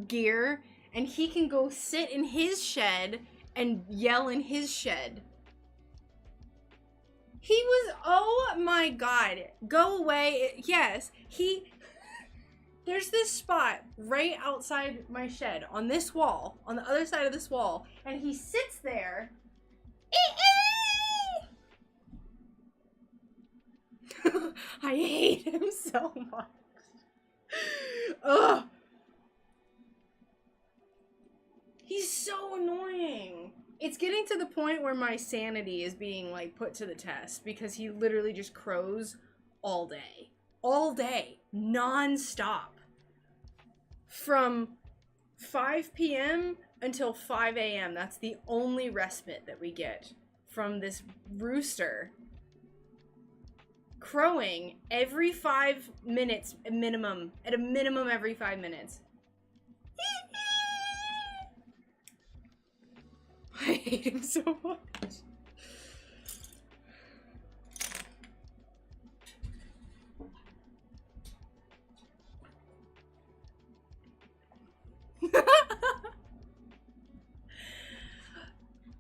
gear and he can go sit in his shed and yell in his shed. He was, oh my god, go away. Yes, there's this spot right outside my shed on this wall, on the other side of this wall, and he sits there. I hate him so much. Ugh. getting to the point where my sanity is being like put to the test because he literally just crows all day, non-stop, from 5 p.m. until 5 a.m. That's the only respite that we get from this rooster crowing every 5 minutes minimum, at a minimum every 5 minutes. I hate him so much.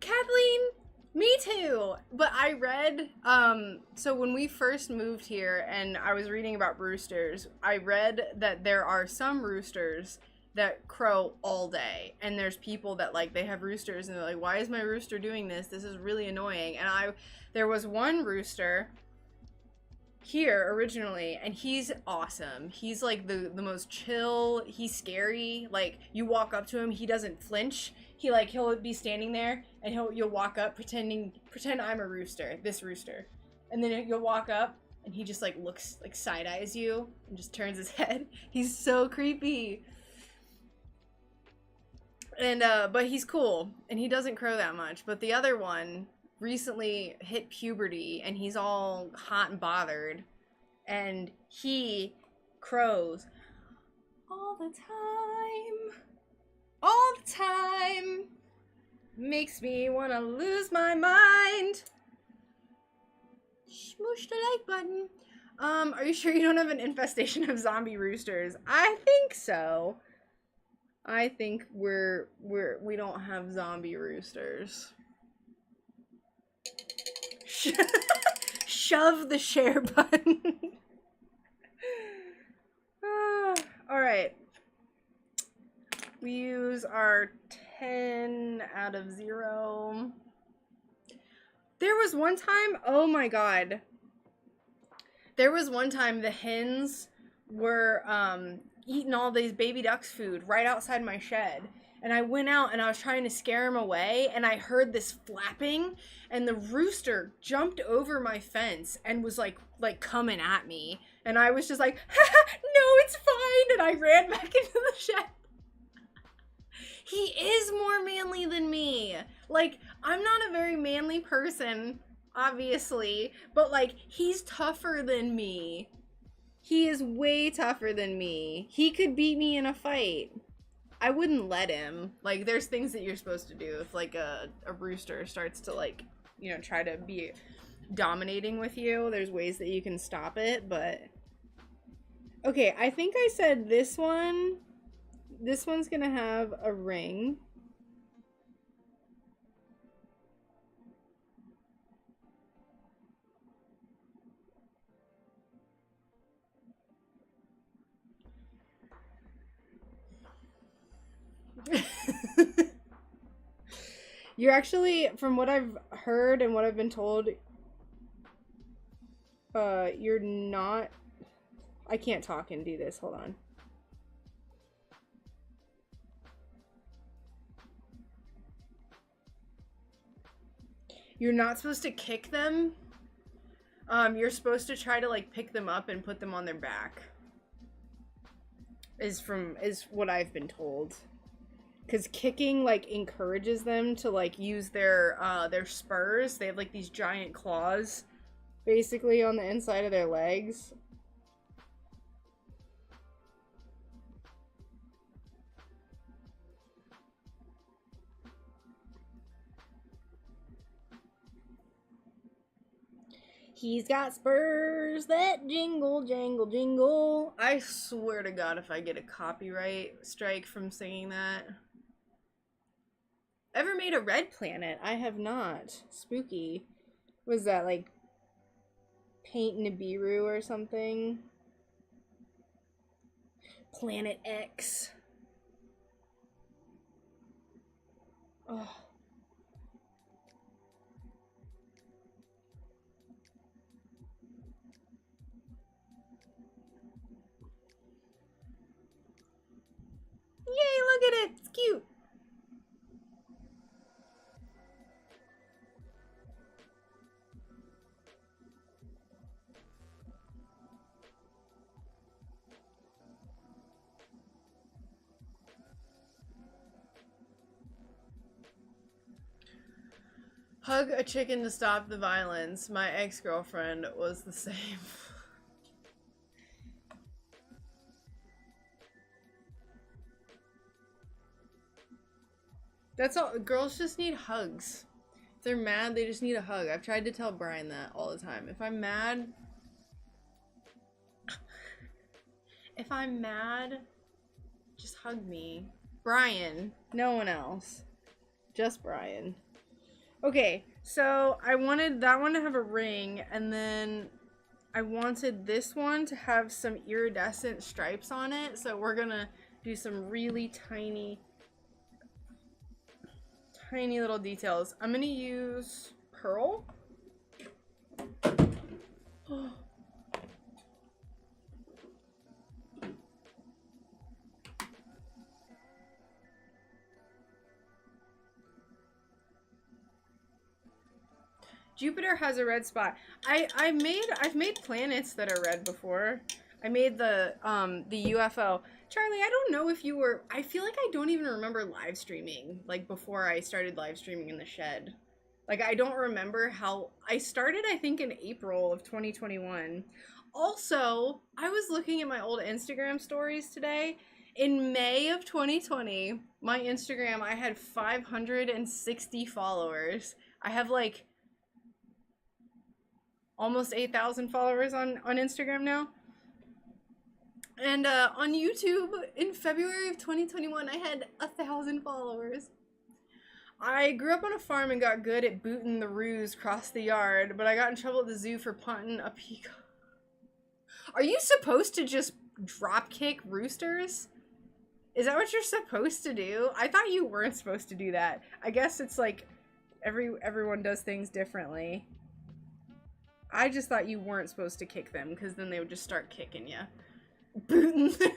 Kathleen, me too. But I read, so when we first moved here and I was reading about roosters, I read that there are some roosters that crow all day, and there's people that like they have roosters and they're like, why is my rooster doing this? This is really annoying. And there was one rooster here originally, and he's awesome. He's like the most chill. He's scary. Like, you walk up to him, he doesn't flinch. He'll be standing there and you'll walk up pretend I'm a rooster, this rooster, and then you'll walk up and he just like looks, like side eyes you and just turns his head. He's so creepy. And but he's cool and he doesn't crow that much. But the other one recently hit puberty and he's all hot and bothered, and he crows all the time, makes me want to lose my mind. Smoosh the like button. Are you sure you don't have an infestation of zombie roosters? I think so. I think we don't have zombie roosters. Shove the share button. All right. We use our 10 out of 0. There was one time, oh my god. There was one time the hens were eating all these baby ducks' food right outside my shed. And I went out and I was trying to scare them away, and I heard this flapping, and the rooster jumped over my fence and was like coming at me. And I was just like, no, it's fine. And I ran back into the shed. He is more manly than me. Like, I'm not a very manly person, obviously, but like, he's tougher than me. He is way tougher than me. He could beat me in a fight. I wouldn't let him. Like, there's things that you're supposed to do if like a rooster starts to like, you know, try to be dominating with you. There's ways that you can stop it, but okay, I think I said this one's gonna have a ring. You're actually, from what I've heard and what I've been told, you're not... I can't talk and do this. Hold on. You're not supposed to kick them. You're supposed to try to like pick them up and put them on their back. Is what I've been told. Because kicking like encourages them to like use their spurs. They have like these giant claws basically on the inside of their legs. He's got spurs that jingle, jangle, jingle. I swear to God, if I get a copyright strike from singing that. Ever made a red planet? I have not. Spooky. Was that like Paint Nibiru or something? Planet X. Oh. Yay, look at it. It's cute. Hug a chicken to stop the violence. My ex-girlfriend was the same. That's all. Girls just need hugs. If they're mad, they just need a hug. I've tried to tell Brian that all the time. If I'm mad, just hug me. Brian, no one else. Just Brian. Okay, so I wanted that one to have a ring, and then I wanted this one to have some iridescent stripes on it. So we're gonna do some really tiny little details. I'm gonna use pearl. Jupiter has a red spot. I've made planets that are red before. I made the UFO. Charlie, I don't know if you were, I feel like I don't even remember live streaming, like before I started live streaming in the shed. Like I don't remember how, I started I think in April of 2021. Also, I was looking at my old Instagram stories today. In May of 2020, my Instagram, I had 560 followers. I have like almost 8,000 followers on Instagram now. And on YouTube, in February of 2021, I had 1,000 followers. I grew up on a farm and got good at booting the roos across the yard, but I got in trouble at the zoo for punting a peacock. Are you supposed to just drop kick roosters? Is that what you're supposed to do? I thought you weren't supposed to do that. I guess it's like everyone does things differently. I just thought you weren't supposed to kick them, because then they would just start kicking you. Booting their...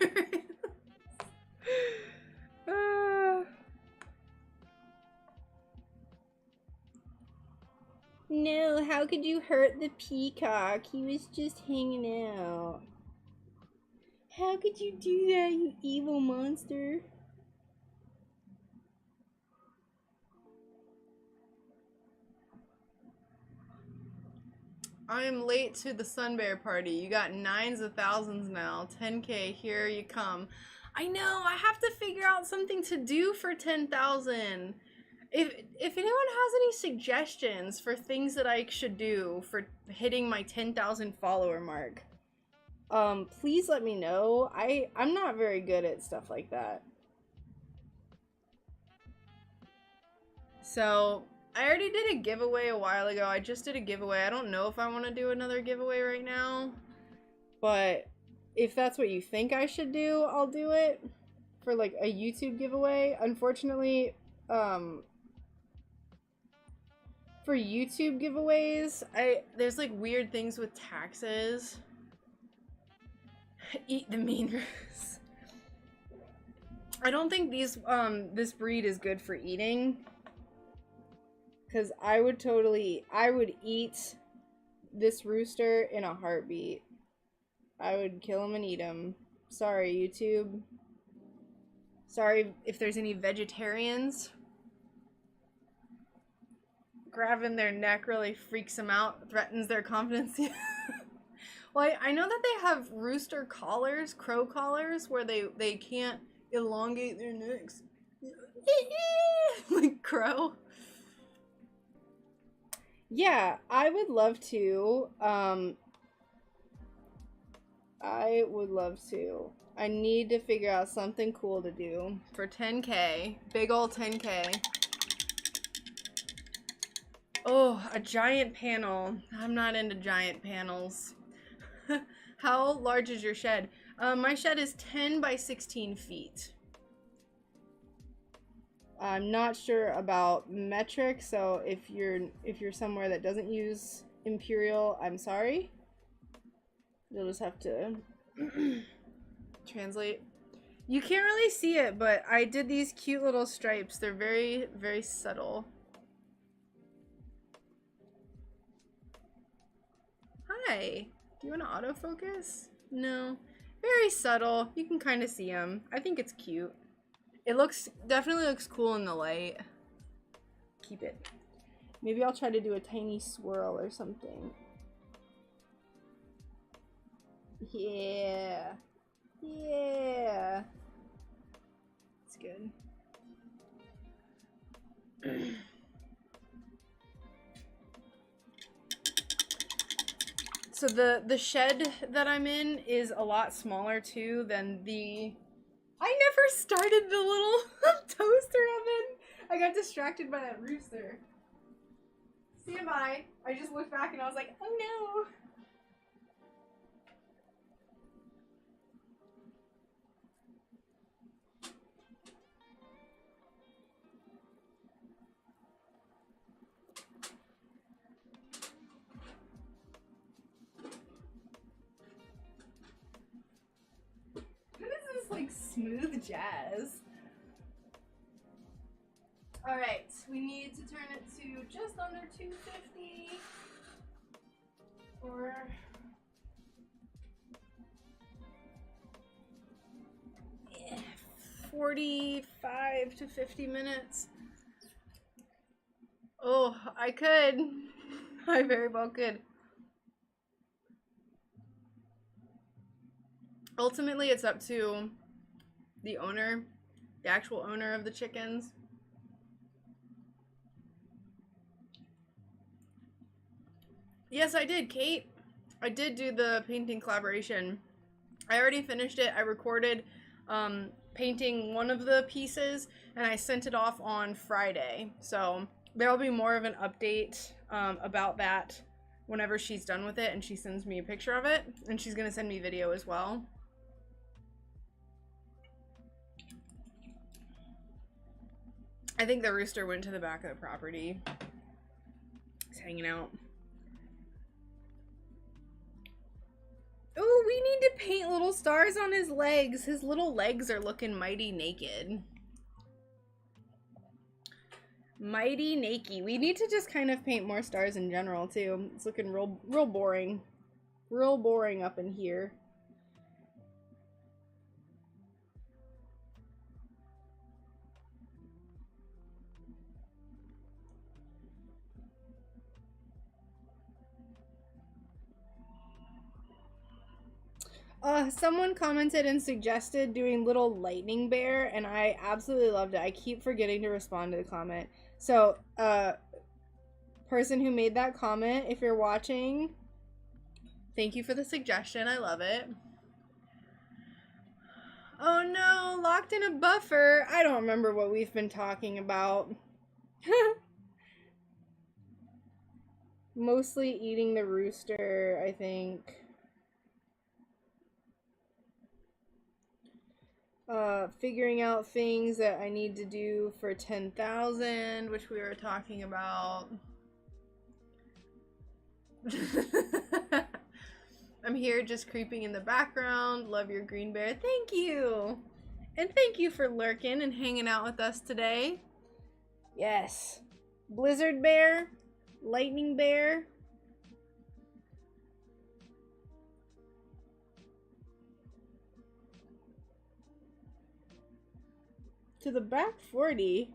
No, how could you hurt the peacock? He was just hanging out. How could you do that, you evil monster? I am late to the SunBear party. You got 9s of thousands now. 10K, here you come. I know, I have to figure out something to do for 10,000. If anyone has any suggestions for things that I should do for hitting my 10,000 follower mark, please let me know. I'm not very good at stuff like that. So I already did a giveaway a while ago. I just did a giveaway. I don't know if I want to do another giveaway right now, but if that's what you think I should do, I'll do it for like a YouTube giveaway. Unfortunately, for YouTube giveaways, there's like weird things with taxes. Eat the mean roos. I don't think this breed is good for eating. Because I would eat this rooster in a heartbeat. I would kill him and eat him. Sorry, YouTube. Sorry if there's any vegetarians. Grabbing their neck really freaks them out, threatens their confidence. Well, I know that they have rooster collars, crow collars, where they can't elongate their necks. Like crow. Yeah, I would love to. I would love to. I need to figure out something cool to do for 10K. Big ol' 10K. Oh, a giant panel. I'm not into giant panels. How large is your shed? My shed is 10 by 16 feet. I'm not sure about metric, so if you're somewhere that doesn't use imperial, I'm sorry. You'll just have to translate. You can't really see it, but I did these cute little stripes. They're very, very subtle. Hi. Do you want to autofocus? No. Very subtle. You can kind of see them. I think it's cute. It definitely looks cool in the light. Keep it. Maybe I'll try to do a tiny swirl or something. Yeah. Yeah. It's good. So the shed that I'm in is a lot smaller too than the... I never started the little toaster oven. I got distracted by that rooster. Stand by. I just looked back and I was like, oh no. Like smooth jazz. All right, we need to turn it to just under 250 or 45 to 50 minutes. Oh, I could. I very well could. Ultimately, it's up to the owner, the actual owner of the chickens. Yes, I did, Kate. I did do the painting collaboration. I already finished it. I recorded painting one of the pieces and I sent it off on Friday. So there will be more of an update about that whenever she's done with it and she sends me a picture of it. And she's going to send me video as well. I think the rooster went to the back of the property. He's hanging out. Oh, we need to paint little stars on his legs. His little legs are looking mighty naked. Mighty naked. We need to just kind of paint more stars in general too. It's looking real boring. Real boring up in here. Someone commented and suggested doing little lightning bear, and I absolutely loved it. I keep forgetting to respond to the comment. So, person who made that comment, if you're watching, thank you for the suggestion. I love it. Oh no, locked in a buffer. I don't remember what we've been talking about. Mostly eating the rooster, I think. Figuring out things that I need to do for 10,000, which we were talking about. I'm here just creeping in the background. Love your green bear. Thank you. And thank you for lurking and hanging out with us today. Yes. Blizzard bear. Lightning bear. To the back 40?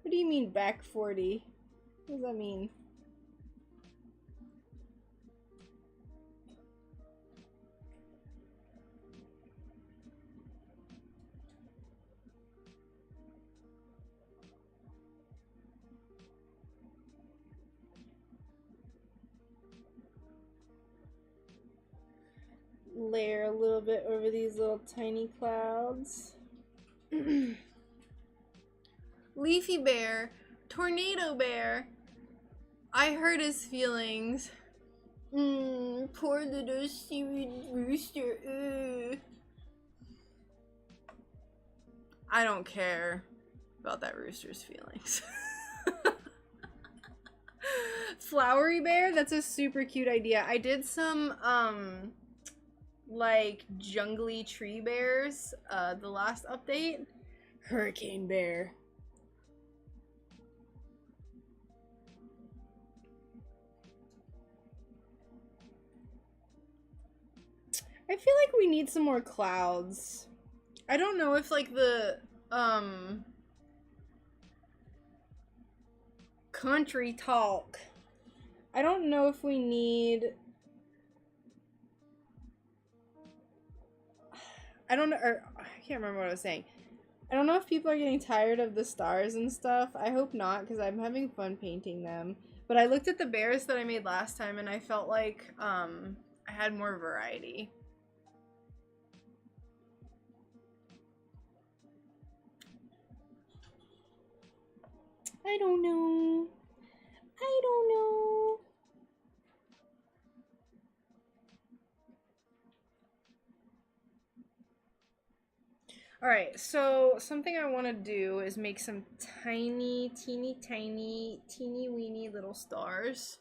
What do you mean back 40? What does that mean? Layer a little bit over these little tiny clouds. Leafy bear, tornado bear. I hurt his feelings. Poor little seaweed rooster. I don't care about that rooster's feelings. Flowery bear, that's a super cute idea. I did some like jungly tree bears the last update. Hurricane bear. I feel like we need some more clouds. I don't know if like the country talk. I don't know if we need... I don't know, or I can't remember what I was saying. I don't know if people are getting tired of the stars and stuff. I hope not, because I'm having fun painting them. But I looked at the bears that I made last time, and I felt like I had more variety. I don't know. I don't know. Alright, so something I want to do is make some teeny weeny little stars.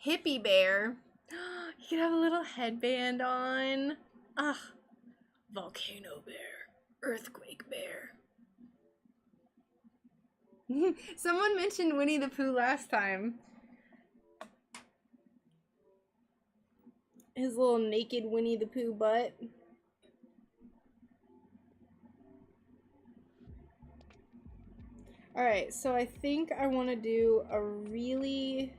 Hippie bear. You could have a little headband on. Ah, volcano bear. Earthquake bear. Someone mentioned Winnie the Pooh last time. His little naked Winnie the Pooh butt. Alright, so I think I want to do a really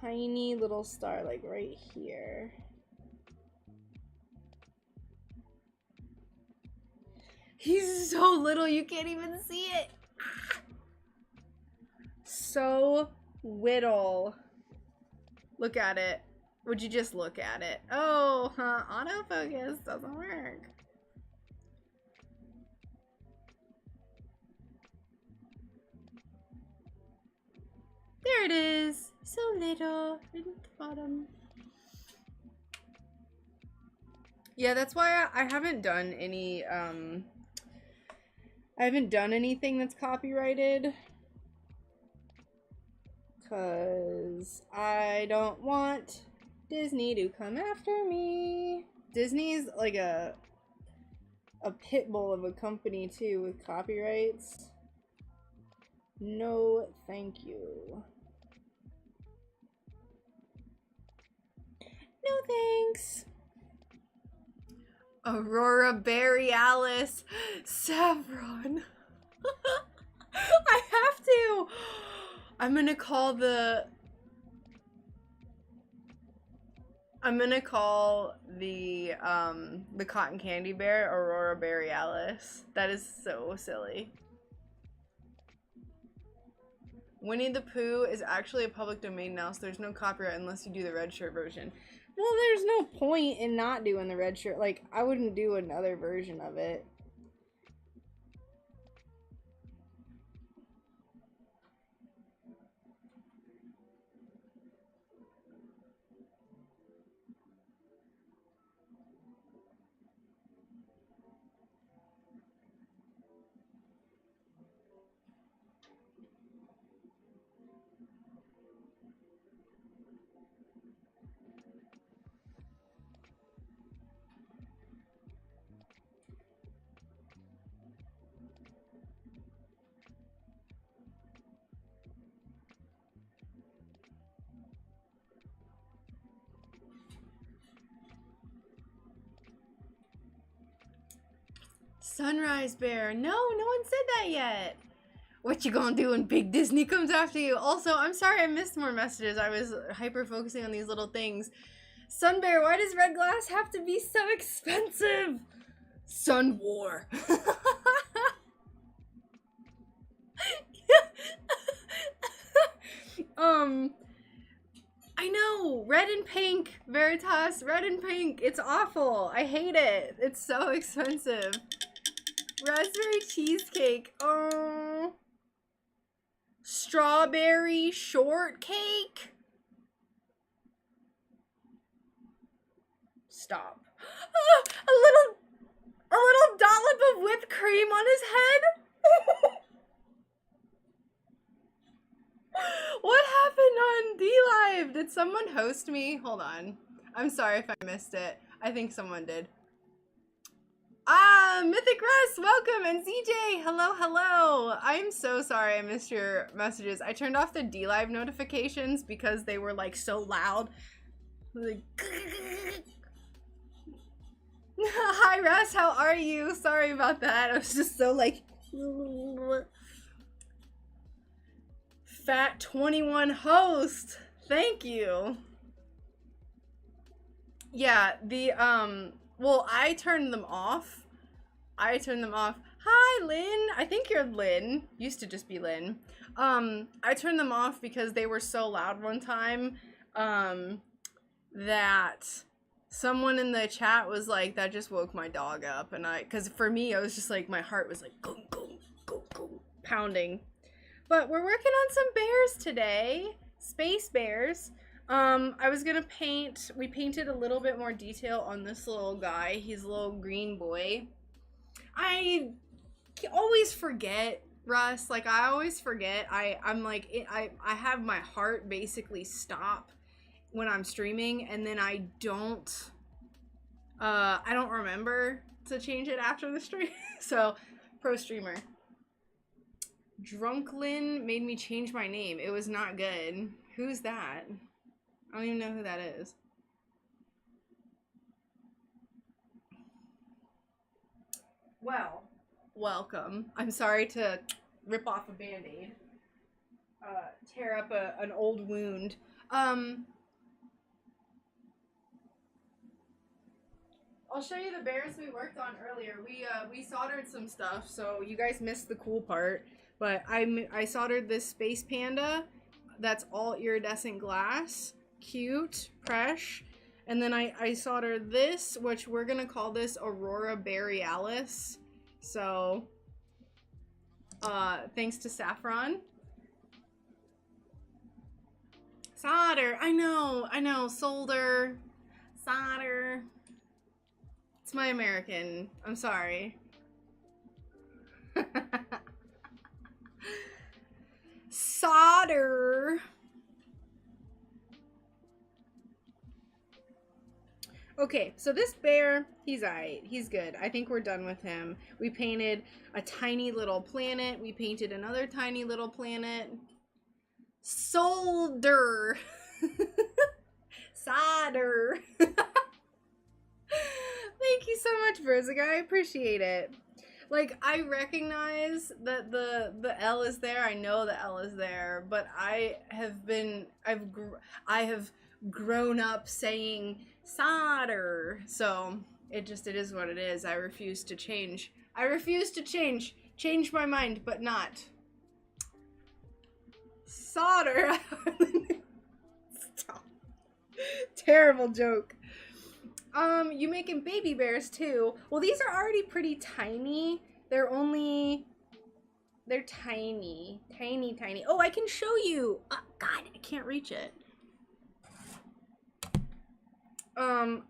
tiny little star, like right here. He's so little, you can't even see it. So whittle. Look at it. Would you just look at it? Oh, autofocus doesn't work. There it is. So little at the bottom. Yeah, that's why I haven't done any, I haven't done anything that's copyrighted. Because I don't want Disney to come after me. Disney's like a pit bull of a company too with copyrights. No, thank you. No thanks. Aurora Borealis. Saffron. I have to. I'm gonna call the cotton candy bear Aurora Borealis. That is so silly. Winnie the Pooh is actually a public domain now, so there's no copyright unless you do the red shirt version. Well, there's no point in not doing the red shirt. Like, I wouldn't do another version of it. Sunrise bear. No one said that yet. What you gonna do when Big Disney comes after you? Also, I'm sorry I missed more messages. I was hyper focusing on these little things. Sun bear, why does red glass have to be so expensive? Sun war. I know, red and pink, Veritas, red and pink. It's awful. I hate it. It's so expensive. Raspberry cheesecake. Oh. Strawberry shortcake. Stop. A little dollop of whipped cream on his head. What happened on D-Live? Did someone host me? Hold on. I'm sorry if I missed it. I think someone did. Ah, Mythic Russ, welcome, and CJ, hello. I'm so sorry I missed your messages. I turned off the D-Live notifications because they were like so loud. Like, hi Russ, how are you? Sorry about that. I was just so like. Fat 21 host. Thank you. Yeah, well, I turned them off. Hi, Lynn. I think you're Lynn. Used to just be Lynn. I turned them off because they were so loud one time, that someone in the chat was like, that just woke my dog up. And because for me, I was just like, my heart was like, go, go, go, go, pounding. But we're working on some bears today. Space bears. I was gonna we painted a little bit more detail on this little guy. He's a little green boy. I always forget, Russ. Like, I always forget. I'm like, I have my heart basically stop when I'm streaming, and then I don't remember to change it after the stream. So, pro streamer. Drunklin made me change my name. It was not good. Who's that? I don't even know who that is. Well, welcome. I'm sorry to rip off a band-aid. Tear up an old wound. I'll show you the bears we worked on earlier. We soldered some stuff, so you guys missed the cool part. But I soldered this space panda that's all iridescent glass. Cute, fresh. And then I soldered this, which we're gonna call this Aurora Borealis. So, thanks to Saffron. Solder, I know, solder, solder. It's my American, I'm sorry. Solder. Okay, so this bear, he's alright. He's good. I think we're done with him. We painted a tiny little planet. We painted another tiny little planet. Solder. Solder. Thank you so much, Verziga. I appreciate it. Like, I recognize that the L is there. I know the L is there, but I have grown up saying solder. So it is what it is. I refuse to change. Change my mind, but not. Solder. Stop. Terrible joke. You making baby bears too? Well, these are already pretty tiny. They're tiny. Tiny. Oh, I can show you. Oh, God, I can't reach it.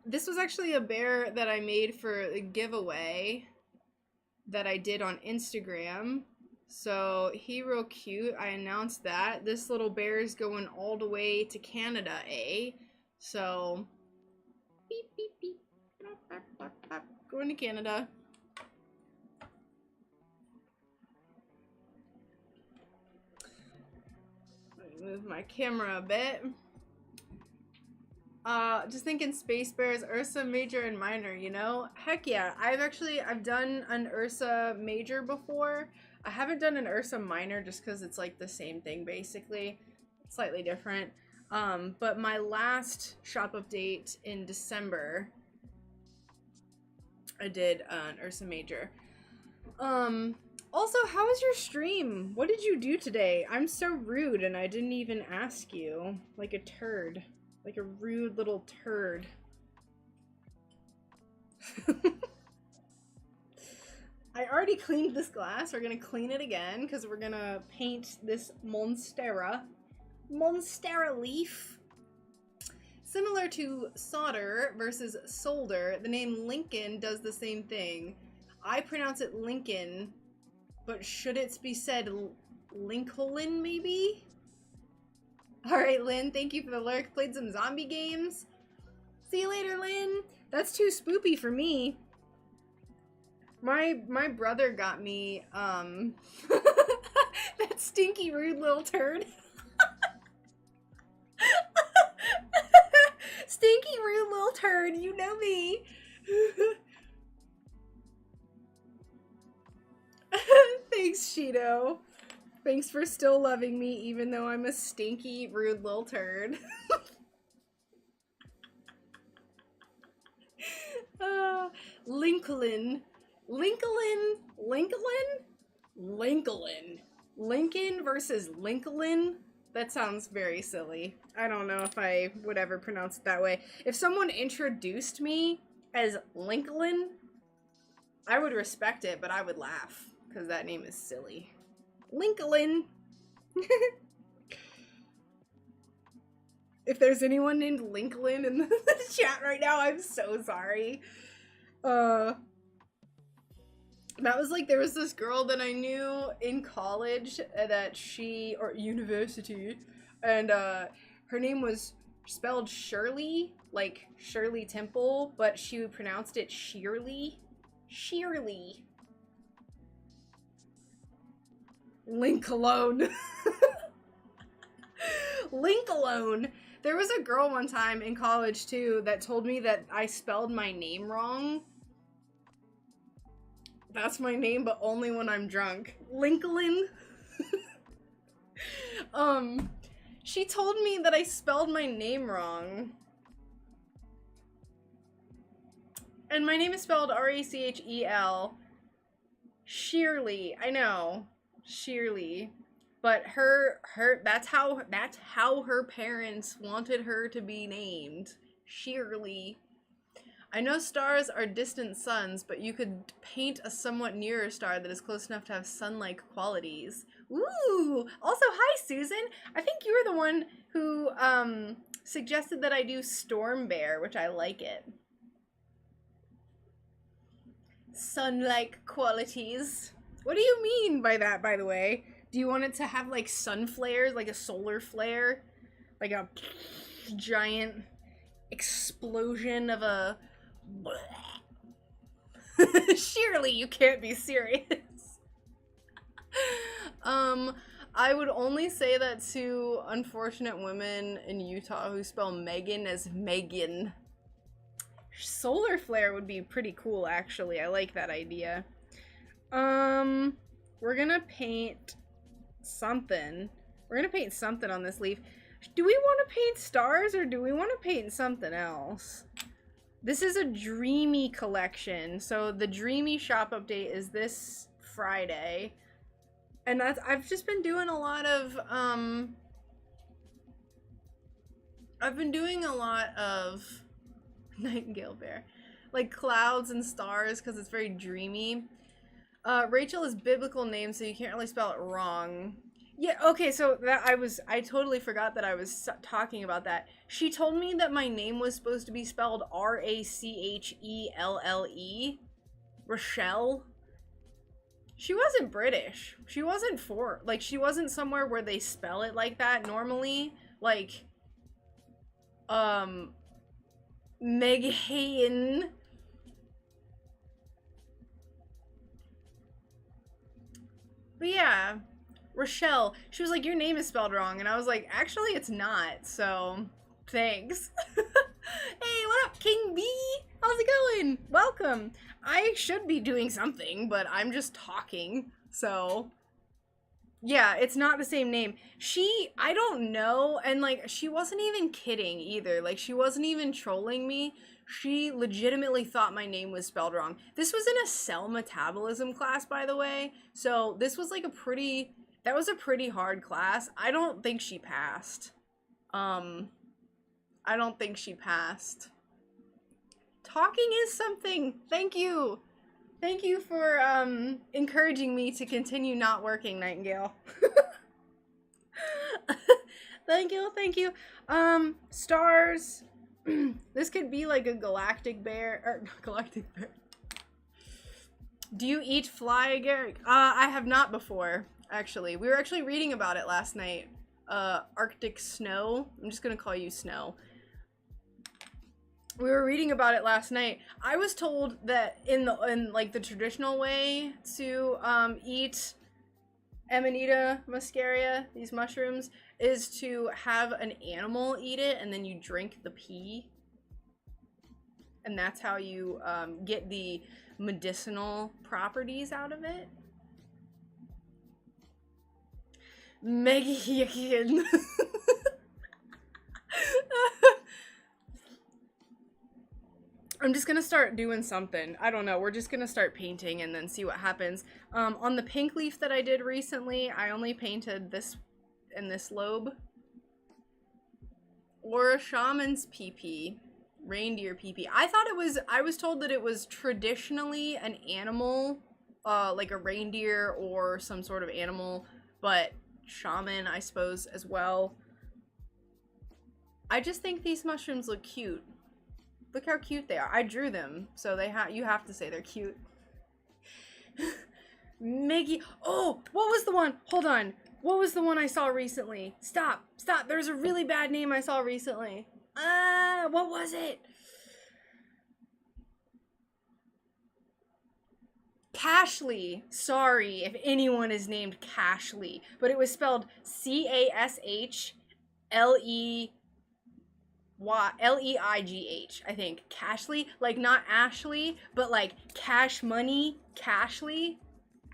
This was actually a bear that I made for the giveaway that I did on Instagram. So, he real cute. I announced that. This little bear is going all the way to Canada, eh? So, beep, beep, beep. Going to Canada. Let me move my camera a bit. Just thinking space bears, Ursa Major and Minor, you know? Heck yeah. I've done an Ursa Major before. I haven't done an Ursa Minor just because it's like the same thing basically. Slightly different. But my last shop update in December, I did an Ursa Major. Also, how was your stream? What did you do today? I'm so rude and I didn't even ask you. Like a turd. Like a rude little turd. I already cleaned this glass. We're gonna clean it again because we're gonna paint this Monstera leaf. Similar to solder versus solder, the name Lincoln does the same thing. I pronounce it Lincoln, but should it be said Lincoln maybe? Alright, Lynn, thank you for the lurk. Played some zombie games. See you later, Lynn. That's too spoopy for me. My brother got me, that stinky, rude little turd. Stinky, rude little turd, you know me. Thanks, Shido. Thanks for still loving me, even though I'm a stinky, rude little turd. Lincoln. Lincoln? Lincoln? Lincoln. Lincoln versus Lincoln? That sounds very silly. I don't know if I would ever pronounce it that way. If someone introduced me as Lincoln, I would respect it, but I would laugh, because that name is silly. Lincoln. If there's anyone named Lincoln in the chat right now, I'm so sorry. That was like, there was this girl that I knew in college that or university, and her name was spelled Shirley, like Shirley Temple, but she pronounced it Sheerly. Sheerly. Lincoln. Lincoln. There was a girl one time in college too that told me that I spelled my name wrong. That's my name, but only when I'm drunk. Lincoln. She told me that I spelled my name wrong. And my name is spelled R-A-C-H-E-L. Sheerly. I know. Sheerly. But that's how her parents wanted her to be named. Sheerly. I know stars are distant suns, but you could paint a somewhat nearer star that is close enough to have sun-like qualities. Ooh! Also, hi, Susan! I think you were the one who, suggested that I do Storm Bear, which I like it. Sun-like qualities. What do you mean by that, by the way? Do you want it to have, like, sun flares, like a solar flare? Like a giant explosion of a... Surely you can't be serious. I would only say that to unfortunate women in Utah who spell Megan as Megan. Solar flare would be pretty cool, actually. I like that idea. We're gonna paint something. We're gonna paint something on this leaf. Do we want to paint stars or do we want to paint something else? This is a dreamy collection. So the dreamy shop update is this Friday. And I've just been doing a lot of, Nightingale Bear. Like clouds and stars because it's very dreamy. Rachel is biblical name, so you can't really spell it wrong. Yeah, okay, so I totally forgot that I was talking about that. She told me that my name was supposed to be spelled R-A-C-H-E-L-L-E. Rochelle. She wasn't British. She wasn't she wasn't somewhere where they spell it like that normally. Like, Meghan. But yeah, Rochelle. She was like, your name is spelled wrong. And I was like, actually, it's not. So, thanks. Hey, what up, King B? How's it going? Welcome. I should be doing something, but I'm just talking. So, yeah, it's not the same name. I don't know. And, like, she wasn't even kidding either. Like, she wasn't even trolling me. She legitimately thought my name was spelled wrong. This was in a cell metabolism class, by the way. So this was like that was a pretty hard class. I don't think she passed. I don't think she passed. Talking is something. Thank you. Thank you for encouraging me to continue not working, Nightingale. Thank you, thank you. Stars. This could be like a galactic bear, or galactic bear. Do you eat fly, Garrick? I have not before, actually. We were actually reading about it last night. Arctic snow. I'm just gonna call you Snow. We were reading about it last night. I was told that in like the traditional way to eat Amanita muscaria, these mushrooms, is to have an animal eat it and then you drink the pee. And that's how you get the medicinal properties out of it. Megan. I'm just gonna start doing something. I don't know. We're just gonna start painting and then see what happens. On the pink leaf that I did recently, I only painted this and this lobe. Or a shaman's pee-pee. Reindeer pee-pee. I was told that it was traditionally an animal, like a reindeer or some sort of animal, but shaman, I suppose, as well. I just think these mushrooms look cute. Look how cute they are. I drew them, so you have to say they're cute. Maggie. Oh, what was the one? Hold on. What was the one I saw recently? Stop. There's a really bad name I saw recently. What was it? Cashley. Sorry if anyone is named Cashley, but it was spelled Cashley. Leigh, I think. Cashley, like not Ashley, but like cash money, Cashley.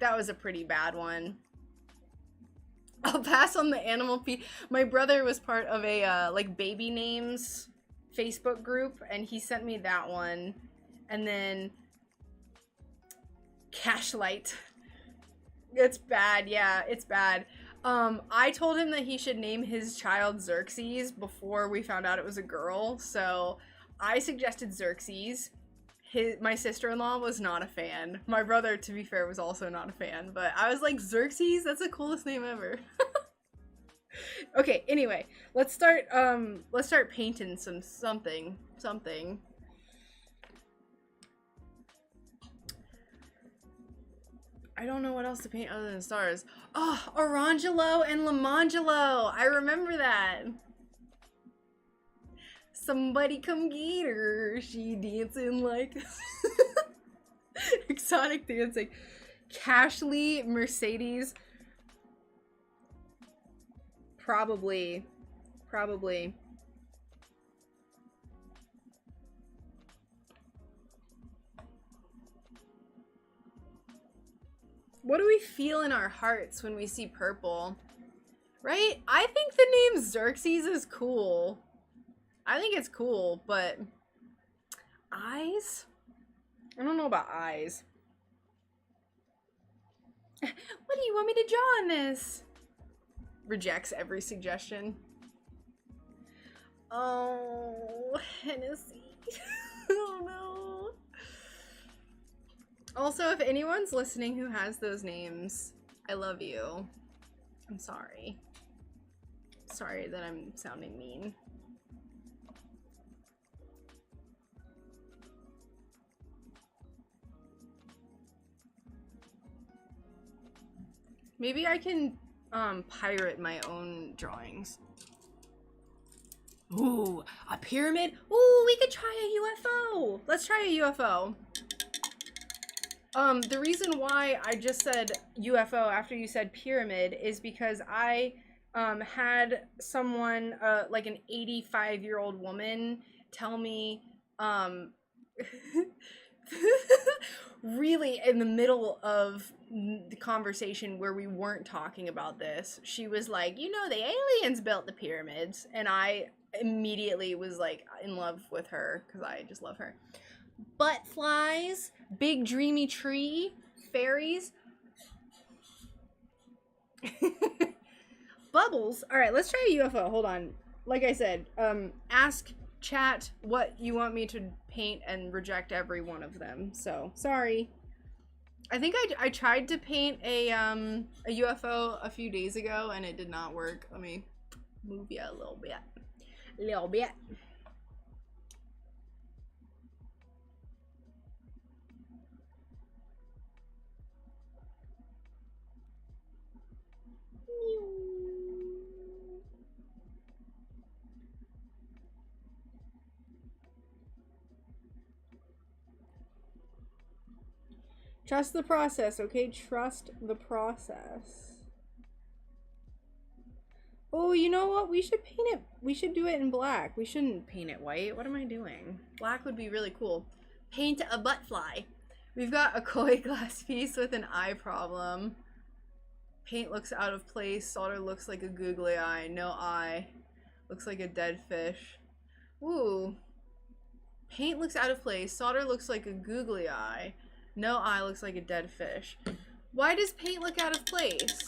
That was a pretty bad one. I'll pass on the animal My brother was part of a like baby names Facebook group, and he sent me that one. And then Cashlight. It's bad, yeah, it's bad. I told him that he should name his child Xerxes before we found out it was a girl, so I suggested Xerxes. My sister-in-law was not a fan. My brother, to be fair, was also not a fan, but I was like, Xerxes? That's the coolest name ever. Okay, anyway, let's start painting something. I don't know what else to paint other than stars. Oh, Orangelo and Lamangelo. I remember that. Somebody come get her. She dancing like exotic dancing. Cashley, Mercedes. Probably. What do we feel in our hearts when we see purple? Right? I think the name Xerxes is cool. I think it's cool, but eyes? I don't know about eyes. What do you want me to draw on this? Rejects every suggestion. Oh, Hennessy. Oh no. Also, if anyone's listening who has those names, I love you. I'm sorry. Sorry that I'm sounding mean. Maybe I can pirate my own drawings. Ooh, a pyramid? Ooh, we could try a UFO. Let's try a UFO. The reason why I just said UFO after you said pyramid is because I had someone, like an 85-year-old woman, tell me, really in the middle of the conversation where we weren't talking about this, she was like, you know, the aliens built the pyramids, and I immediately was like in love with her because I just love her. Butt flies, big dreamy tree, fairies. Bubbles. All right, let's try a UFO. Hold on. Like I said, ask chat what you want me to paint and reject every one of them. So, sorry. I think I tried to paint a UFO a few days ago and it did not work. Let me move you a little bit. Trust the process, okay? Trust the process. Oh, you know what? We should paint it. We should do it in black. We shouldn't paint it white. What am I doing? Black would be really cool. Paint a butt fly. We've got a koi glass piece with an eye problem. Paint looks out of place. Solder looks like a googly eye. No eye. Looks like a dead fish. Ooh. Paint looks out of place. Solder looks like a googly eye. No eye looks like a dead fish. Why does paint look out of place?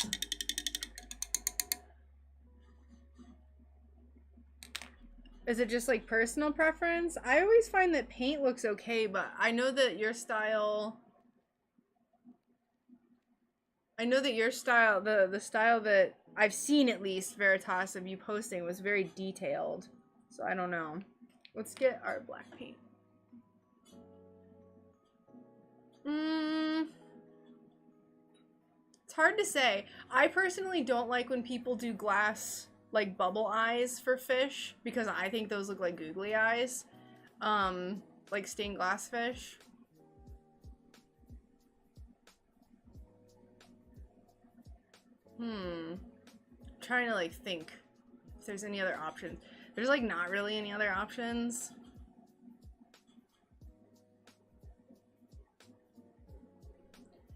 Is it just like personal preference? I always find that paint looks okay, but I know that your style... the style that I've seen at least, Veritas, of you posting was very detailed. So I don't know. Let's get our black paint. It's hard to say. I personally don't like when people do glass, like bubble eyes for fish, because I think those look like googly eyes. Like stained glass fish. Trying to like think if there's any other options. There's like not really any other options.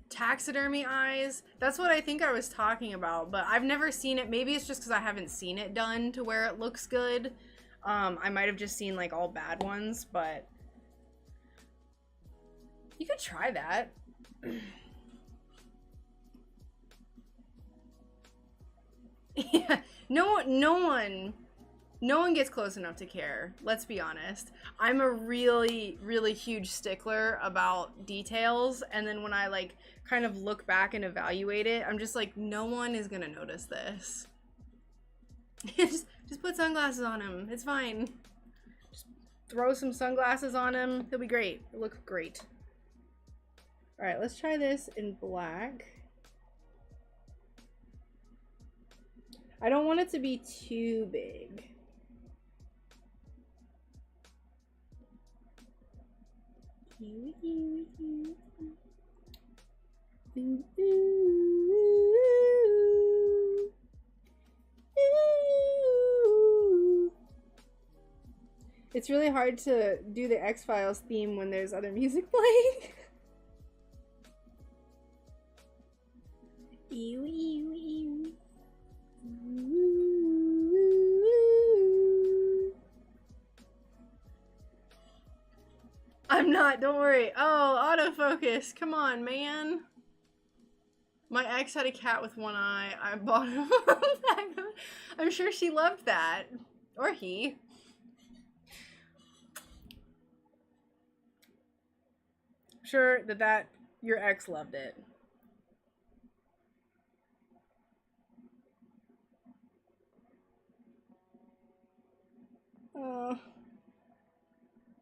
Taxidermy eyes. That's what I think I was talking about, but I've never seen it. Maybe it's just because I haven't seen it done to where it looks good. I might have just seen like all bad ones, but you could try that. Yeah, no one gets close enough to care. Let's be honest. I'm a really, really huge stickler about details, and then when I like kind of look back and evaluate it, I'm just like, no one is gonna notice this. just put sunglasses on him. It's fine. Just throw some sunglasses on him. He'll be great. It'll look great. All right, let's try this in black. I don't want it to be too big. It's really hard to do the X-Files theme when there's other music playing. I'm not, don't worry. Oh, autofocus. Come on, man. My ex had a cat with one eye. I bought him. I'm sure she loved that. Or he. Sure that your ex loved it.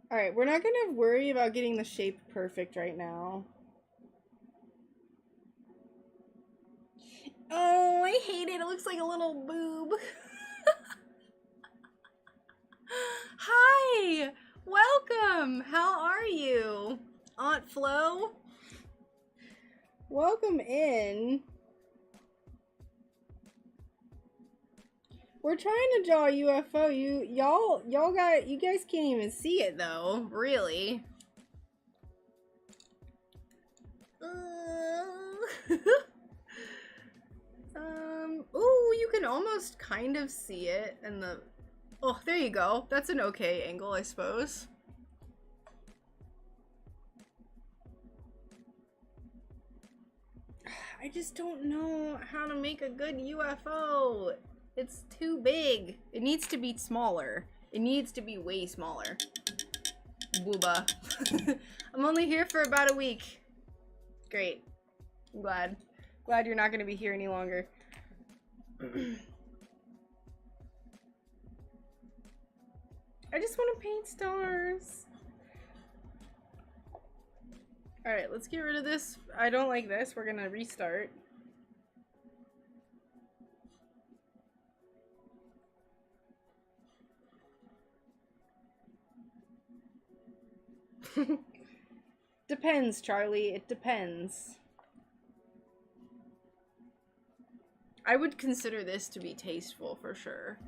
Alright, we're not gonna worry about getting the shape perfect right now. Oh, I hate it. It looks like a little boob. Hi! Welcome! How are you? Aunt Flo? Welcome in. We're trying to draw a UFO. You guys can't even see it though, really. Ooh, you can almost kind of see it in the... Oh, there you go. That's an okay angle, I suppose. I just don't know how to make a good UFO. It's too big. It needs to be smaller. It needs to be way smaller. Booba. I'm only here for about a week. Great. I'm glad. Glad you're not going to be here any longer. I just want to paint stars. Alright, let's get rid of this. I don't like this. We're going to restart. Depends, Charlie. It depends. I would consider this to be tasteful for sure.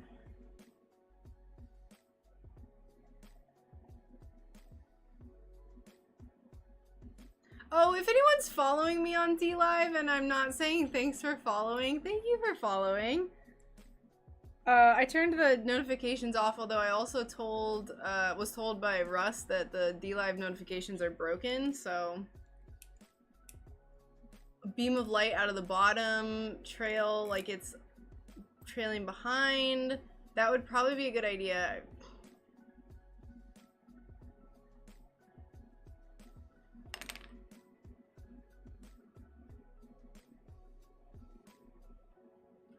Oh, if anyone's following me on D-Live and I'm not saying thanks for following, thank you for following. I turned the notifications off, although I also was told by Russ that the D-Live notifications are broken, so... Beam of light out of the bottom, trail like it's trailing behind. That would probably be a good idea.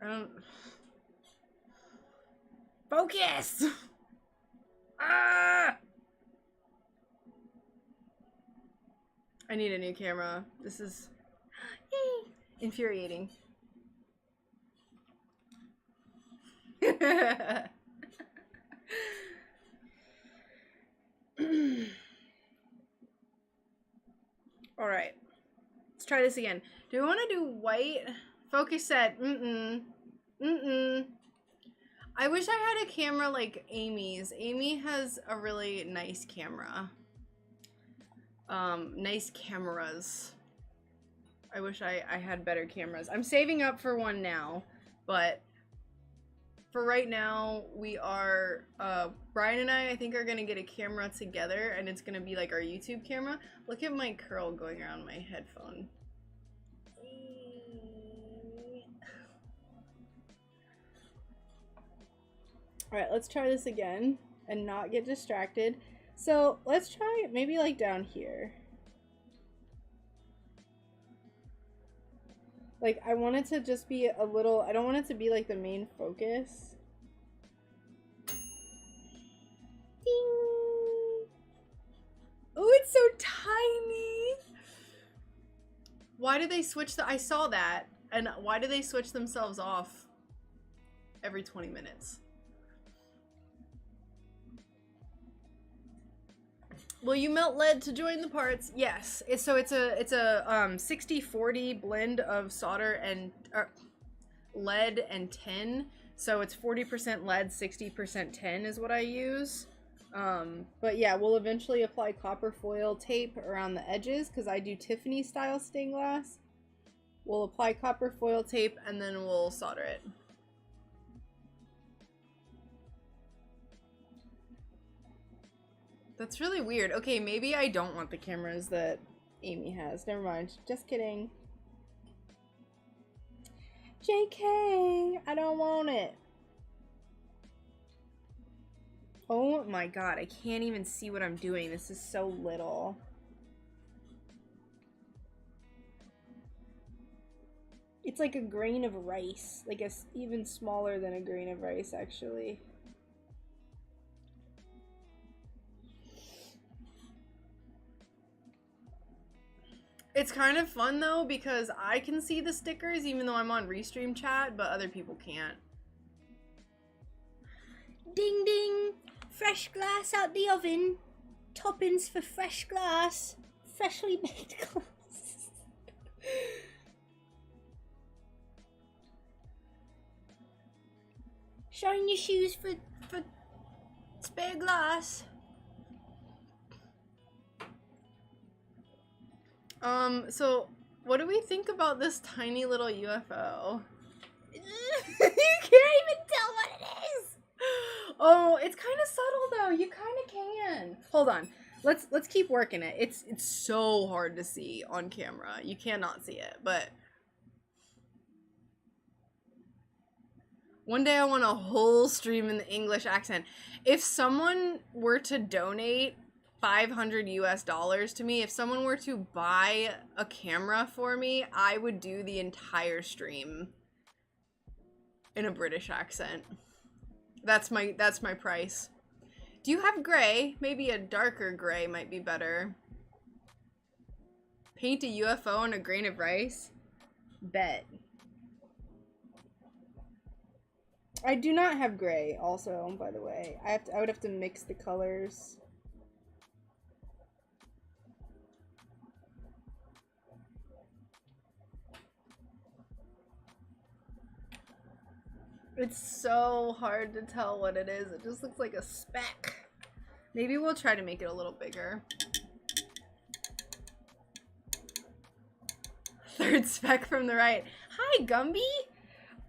I don't... Focus! Ah! I need a new camera. This is infuriating. All right, let's try this again. Do we want to do white? Focus set. I wish I had a camera like Amy's. Amy has a really nice camera. Nice cameras. I wish I had better cameras. I'm saving up for one now, but for right now, we are, Brian and I think are gonna get a camera together, and it's gonna be like our YouTube camera. Look at my curl going around my headphone. Alright, let's try this again and not get distracted. So let's try it maybe like down here. Like, I want it to just be a little, I don't want it to be like the main focus. Ding! Oh, it's so tiny! Why did they switch I saw that, and why do they switch themselves off every 20 minutes? Will you melt lead to join the parts? Yes. It's a 60-40 blend of solder and lead and tin. So it's 40% lead, 60% tin is what I use. But yeah, we'll eventually apply copper foil tape around the edges because I do Tiffany style stained glass. We'll apply copper foil tape and then we'll solder it. That's really weird. Okay, maybe I don't want the cameras that Amy has. Never mind. Just kidding. JK, I don't want it. Oh my god, I can't even see what I'm doing. This is so little. It's like a grain of rice. Like even smaller than a grain of rice, actually. It's kind of fun though because I can see the stickers even though I'm on Restream chat, but other people can't. Ding ding! Fresh glass out the oven. Toppings for fresh glass. Freshly baked glass. Shine your shoes for spare glass. So what do we think about this tiny little UFO? You can't even tell what it is! Oh, it's kind of subtle though. You kind of can. Hold on. Let's keep working it. It's so hard to see on camera. You cannot see it, but one day I want a whole stream in the English accent. If someone were to donate $500 US to me, if someone were to buy a camera for me, I would do the entire stream in a British accent. That's my price. Do you have gray? Maybe a darker gray might be better. Paint a UFO on a grain of rice? Bet. I do not have gray also, by the way. I would have to mix the colors. It's so hard to tell what it is. It just looks like a speck. Maybe we'll try to make it a little bigger. third spec from the right. Hi, Gumby.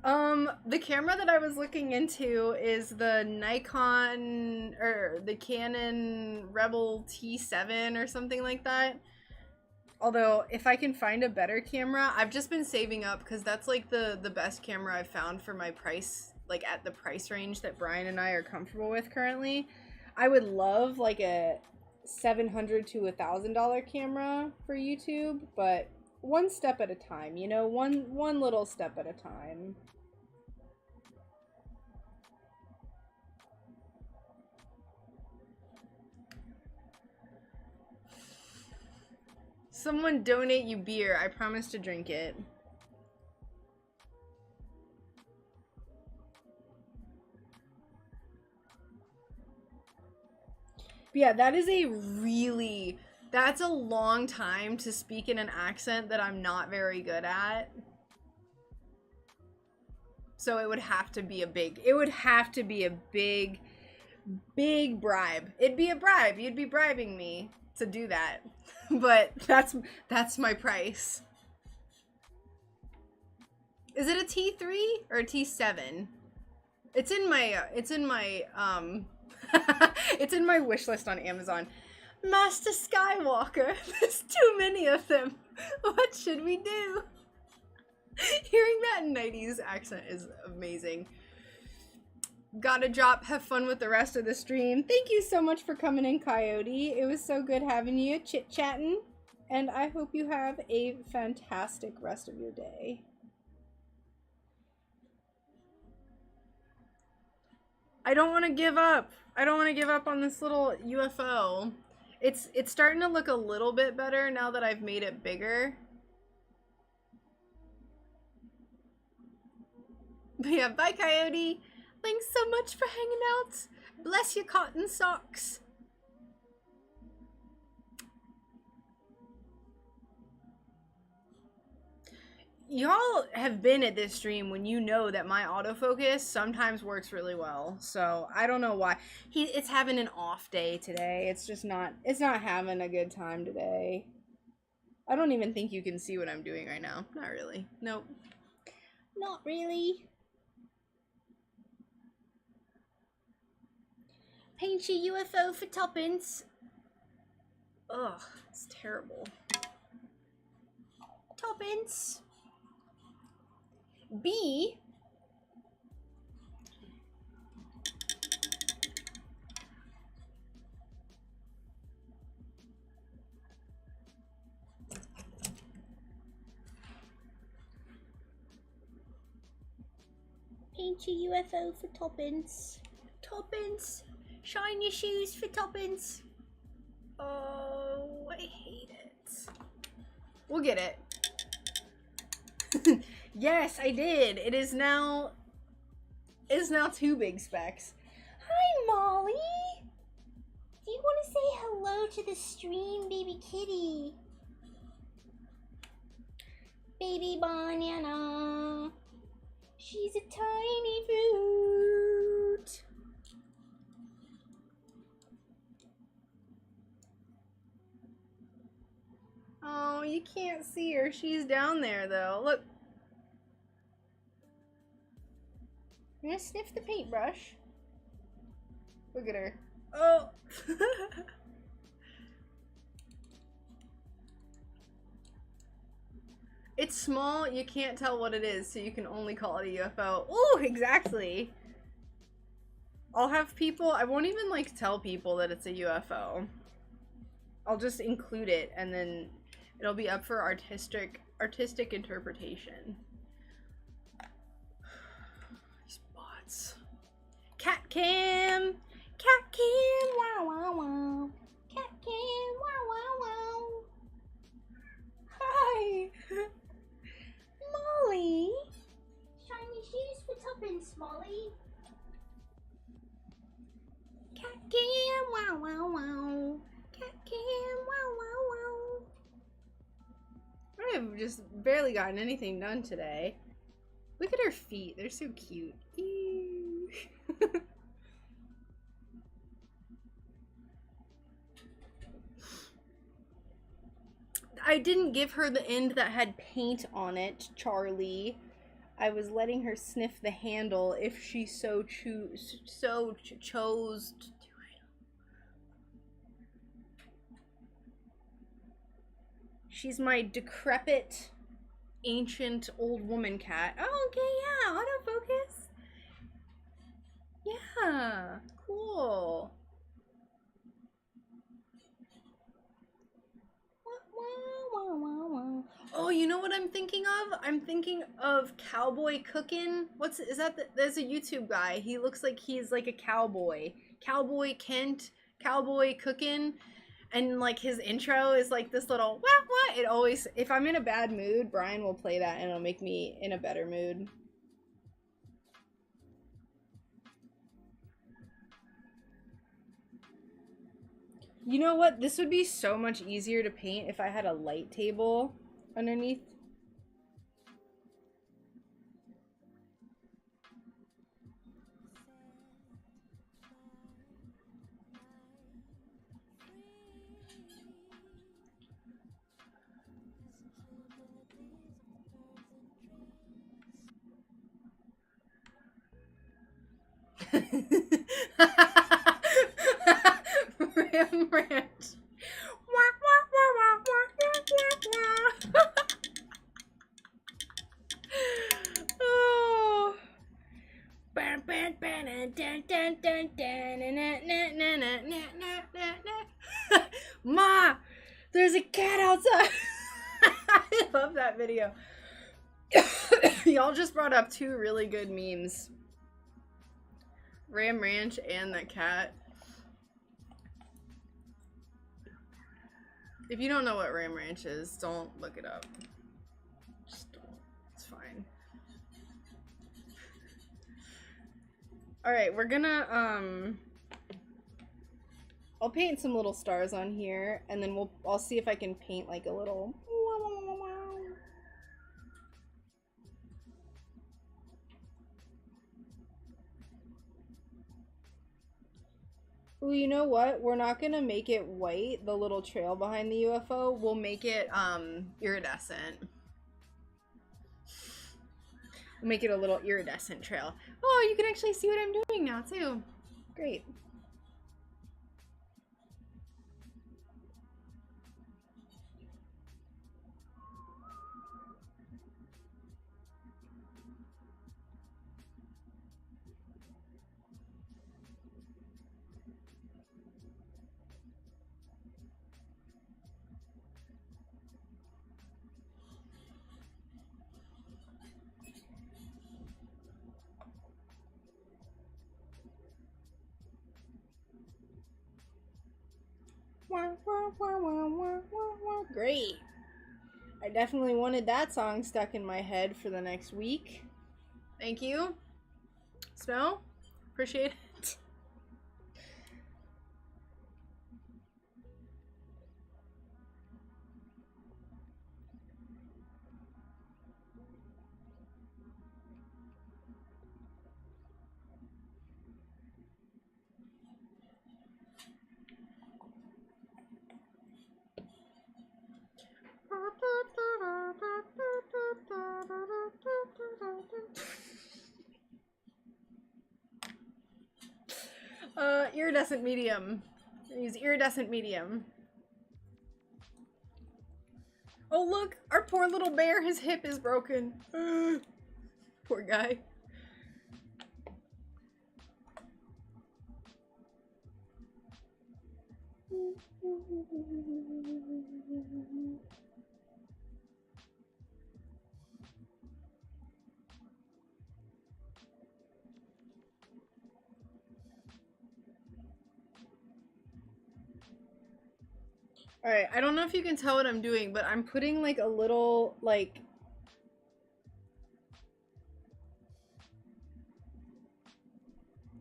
The camera that I was looking into is the Nikon or the Canon Rebel T7 or something like that. Although, if I can find a better camera, I've just been saving up because that's like the best camera I've found for my price, like at the price range that Brian and I are comfortable with currently. I would love like a $700 to $1,000 camera for YouTube, but one step at a time, you know, one little step at a time. Someone donate you beer. I promise to drink it. But yeah, that is that's a long time to speak in an accent that I'm not very good at. So it would have to be a big bribe. It'd be a bribe. You'd be bribing me to do that. But that's my price. Is it a T3 or a T7? It's in my it's in my wish list on Amazon. Master Skywalker. There's too many of them. What should we do? Hearing that 90s accent is amazing. Gotta drop. Have fun with the rest of the stream. Thank you so much for coming in, Coyote. It was so good having you chit-chatting. And I hope you have a fantastic rest of your day. I don't want to give up. I don't want to give up on this little UFO. It's starting to look a little bit better now that I've made it bigger. But yeah, bye, Coyote. Thanks so much for hanging out. Bless your cotton socks. Y'all have been at this stream when you know that my autofocus sometimes works really well. So I don't know why. It's having an off day today. It's not having a good time today. I don't even think you can see what I'm doing right now. Not really. Nope. Not really. Paint your UFO for tuppence. Ugh, it's terrible. Tuppence. B. Paint your UFO for tuppence. Tuppence. Shine your shoes for tuppence. Oh, I hate it. We'll get it. Yes, I did. It is now 2 big specs. Hi, Molly. Do you want to say hello to the stream, baby kitty? Baby banana. She's a tiny fruit. Oh, you can't see her. She's down there, though. Look. I'm gonna sniff the paintbrush. Look at her. Oh! It's small, you can't tell what it is, so you can only call it a UFO. Ooh, exactly! I'll have people, I won't even like tell people that it's a UFO. I'll just include it and then it'll be up for artistic interpretation. These bots. Cat cam! Cat cam! Wow wow wow! Cat cam! Wow wow wow! Hi! Molly! Shiny shoes for tuppence, Molly! Cat cam! Wow wow wow! Cat cam! Wow wow wow! I've just barely gotten anything done today. Look at her feet, they're so cute. Ew. I didn't give her the end that had paint on it, Charlie. I was letting her sniff the handle if she so chose to do it. She's my decrepit, ancient old woman cat. Oh, okay, yeah, autofocus. Yeah, cool. Oh, you know what I'm thinking of? I'm thinking of Cowboy Cookin'. Is that there's a YouTube guy. He looks like he's like a cowboy. Cowboy Kent, Cowboy Cookin'. And like his intro is like this little wah. It always, if I'm in a bad mood, Brian will play that and it'll make me in a better mood. You know what? This would be so much easier to paint if I had a light table underneath. Ram Ranch. Oh. Ma, there's a cat outside. I love that video. Y'all just brought up two really good memes. Ram Ranch and that cat. If you don't know what Ram Ranch is, don't look it up. Just don't. It's fine. Alright, we're gonna, I'll paint some little stars on here, and then I'll see if I can paint like a little... Ooh, you know what? We're not gonna make it white, the little trail behind the UFO. We'll make it, iridescent. We'll make it a little iridescent trail. Oh, you can actually see what I'm doing now, too. Great. Great. I definitely wanted that song stuck in my head for the next week. Thank you. Smell? Appreciate it. Iridescent medium. Use iridescent medium. Oh look, our poor little bear, his hip is broken. Poor guy. Alright, I don't know if you can tell what I'm doing, but I'm putting like a little, like...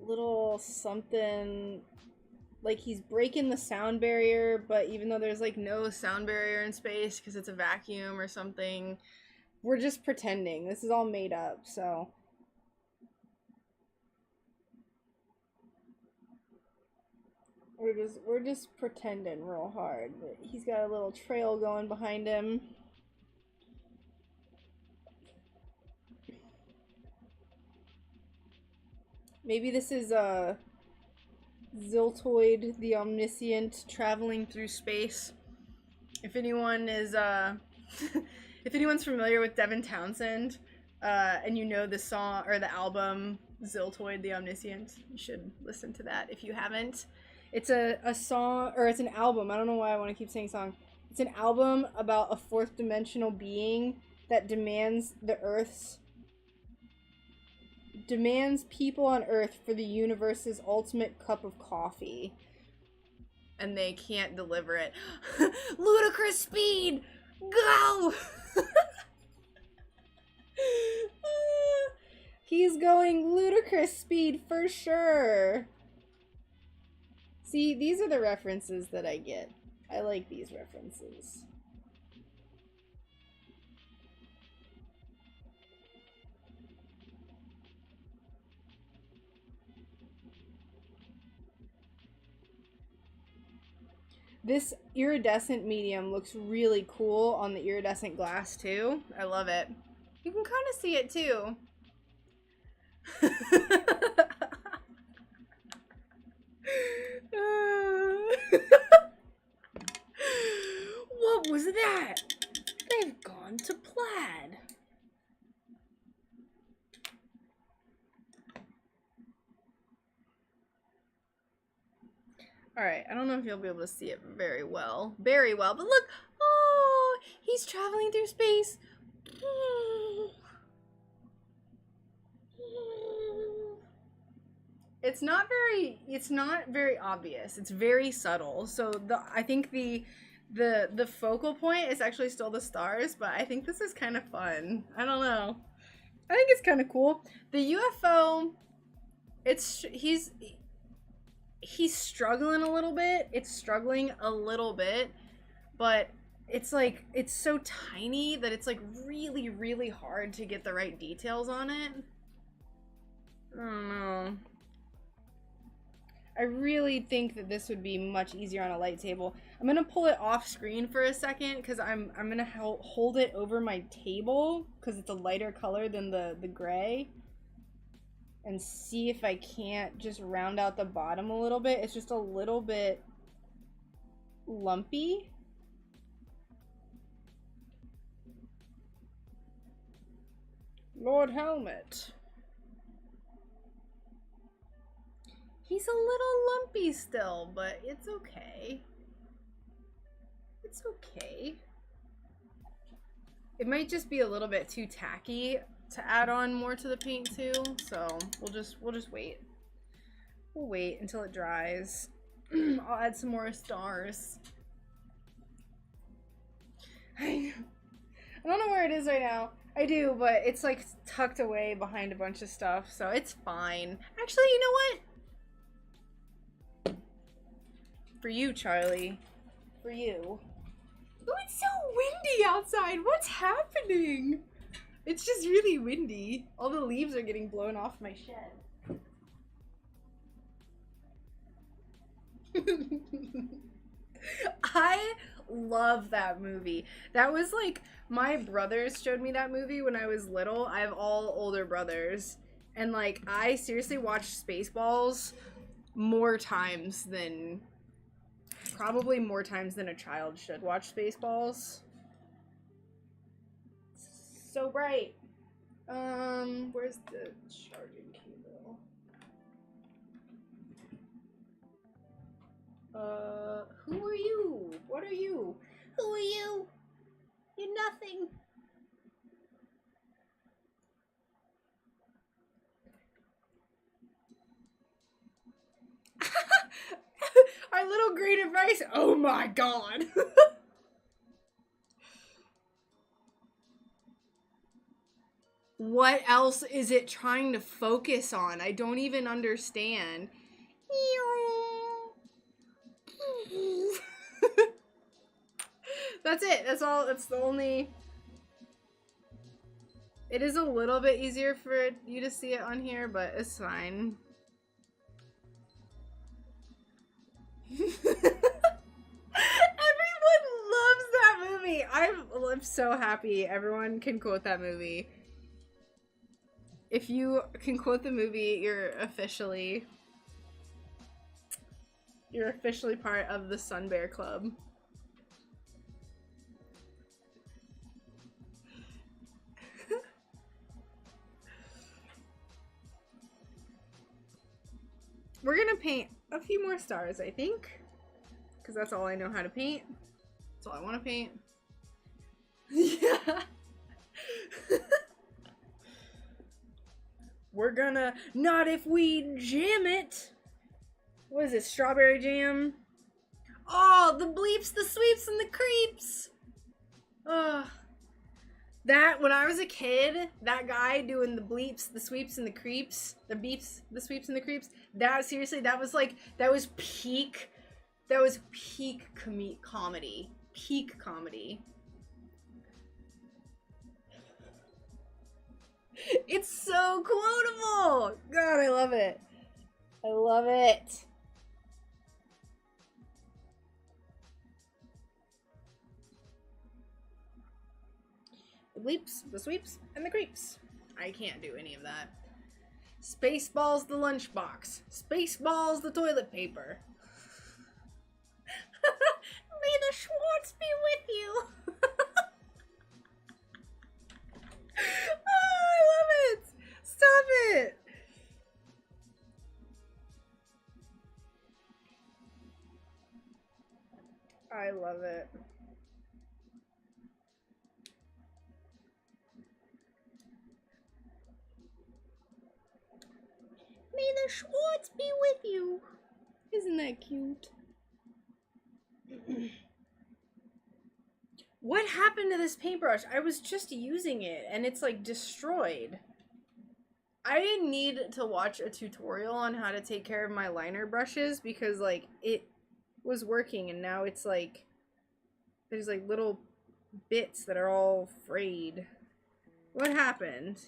little something... like he's breaking the sound barrier, but even though there's like no sound barrier in space because it's a vacuum or something, we're just pretending. This is all made up, so... we're just pretending real hard. But he's got a little trail going behind him. Maybe this is Ziltoid the Omniscient traveling through space. If anyone is if anyone's familiar with Devin Townsend, and you know the song or the album Ziltoid the Omniscient, you should listen to that if you haven't. It's a song, or it's an album. I don't know why I want to keep saying song. It's an album about a fourth dimensional being that demands people on Earth for the universe's ultimate cup of coffee. And they can't deliver it. Ludicrous speed! Go! He's going ludicrous speed for sure. See, these are the references that I get. I like these references. This iridescent medium looks really cool on the iridescent glass too. I love it. You can kind of see it too. What was that? They've gone to plaid. Alright, I don't know if you'll be able to see it very well. Very well, but look! Oh, he's traveling through space. It's not very obvious. It's very subtle. So I think the focal point is actually still the stars, but I think this is kind of fun. I don't know. I think it's kind of cool. The UFO, he's struggling a little bit. It's struggling a little bit, but it's like, it's so tiny that it's like really, really hard to get the right details on it. I don't know. I really think that this would be much easier on a light table. I'm gonna pull it off screen for a second because I'm gonna hold it over my table because it's a lighter color than the gray, and see if I can't just round out the bottom a little bit. It's just a little bit lumpy. Lord Helmet. He's a little lumpy still, but it's okay. It's okay. It might just be a little bit too tacky to add on more to the paint too, so we'll just wait. We'll wait until it dries. I'll add some more stars. I don't know where it is right now. I do, but it's like tucked away behind a bunch of stuff, so it's fine. Actually, you know what? For you, Charlie. For you. Oh, it's so windy outside. What's happening? It's just really windy. All the leaves are getting blown off my shed. I love that movie. That was like, my brothers showed me that movie when I was little. I have all older brothers. And like, I seriously watched Spaceballs more times than... Probably more times than a child should watch Spaceballs. So bright. Where's the charging cable? Who are you? What are you? Who are you? You're nothing. Our little grain of rice. Oh my god. What else is it trying to focus on? I don't even understand. That's it. That's all. That's the only... It is a little bit easier for you to see it on here, but it's fine. I'm so happy everyone can quote that movie. If you can quote the movie, you're officially part of the Sun Bear Club. We're gonna paint a few more stars, I think, because that's all I know how to paint. That's all I want to paint. Yeah. We're gonna, not if we jam it. What is it, strawberry jam? Oh, the bleeps, the sweeps, and the creeps. Ugh. That, when I was a kid, that guy doing the bleeps, the sweeps, and the creeps, the beeps, the sweeps, and the creeps, that, seriously, that was peak comedy. Peak comedy. It's so quotable! God, I love it. I love it. The bleeps, the sweeps, and the creeps. I can't do any of that. Spaceballs the lunchbox. Spaceballs the toilet paper. May the Schwartz be with you. Oh, I love it. Stop it. I love it. May the Schwartz be with you. Isn't that cute? What happened to this paintbrush? I was just using it and it's like destroyed. I need to watch a tutorial on how to take care of my liner brushes because like it was working and now it's like there's like little bits that are all frayed. What happened?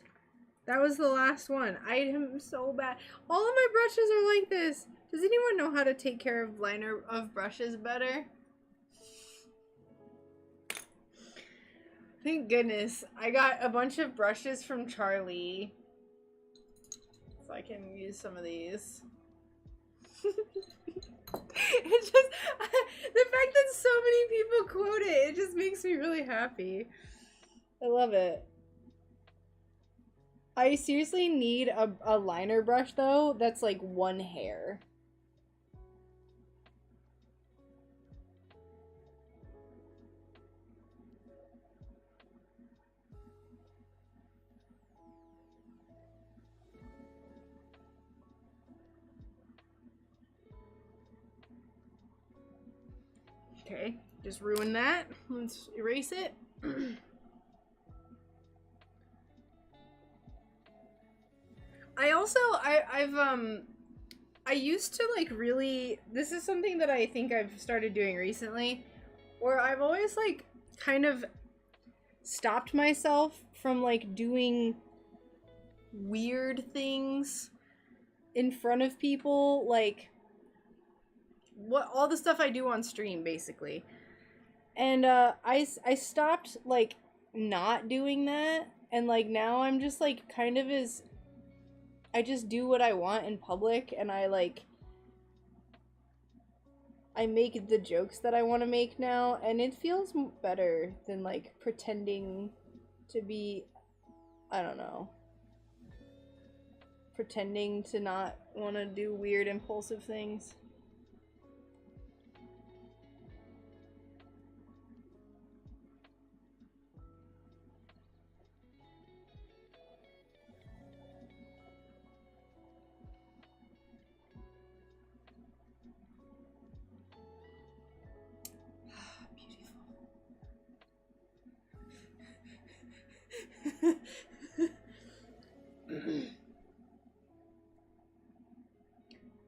That was the last one. I am so bad. All of my brushes are like this. Does anyone know how to take care of liner of brushes better? Thank goodness. I got a bunch of brushes from Charlie. So I can use some of these. It's just, the fact that so many people quote it just makes me really happy. I love it. I seriously need a liner brush though that's like one hair. Okay, just ruin that. Let's erase it. I used to like really, this is something that I think I've started doing recently, where I've always like kind of stopped myself from like doing weird things in front of people, like what all the stuff I do on stream basically. And I stopped like not doing that, and like now I'm just like kind of as I just do what I want in public, and I make the jokes that I want to make now, and it feels better than like pretending to be, I don't know, pretending to not want to do weird impulsive things.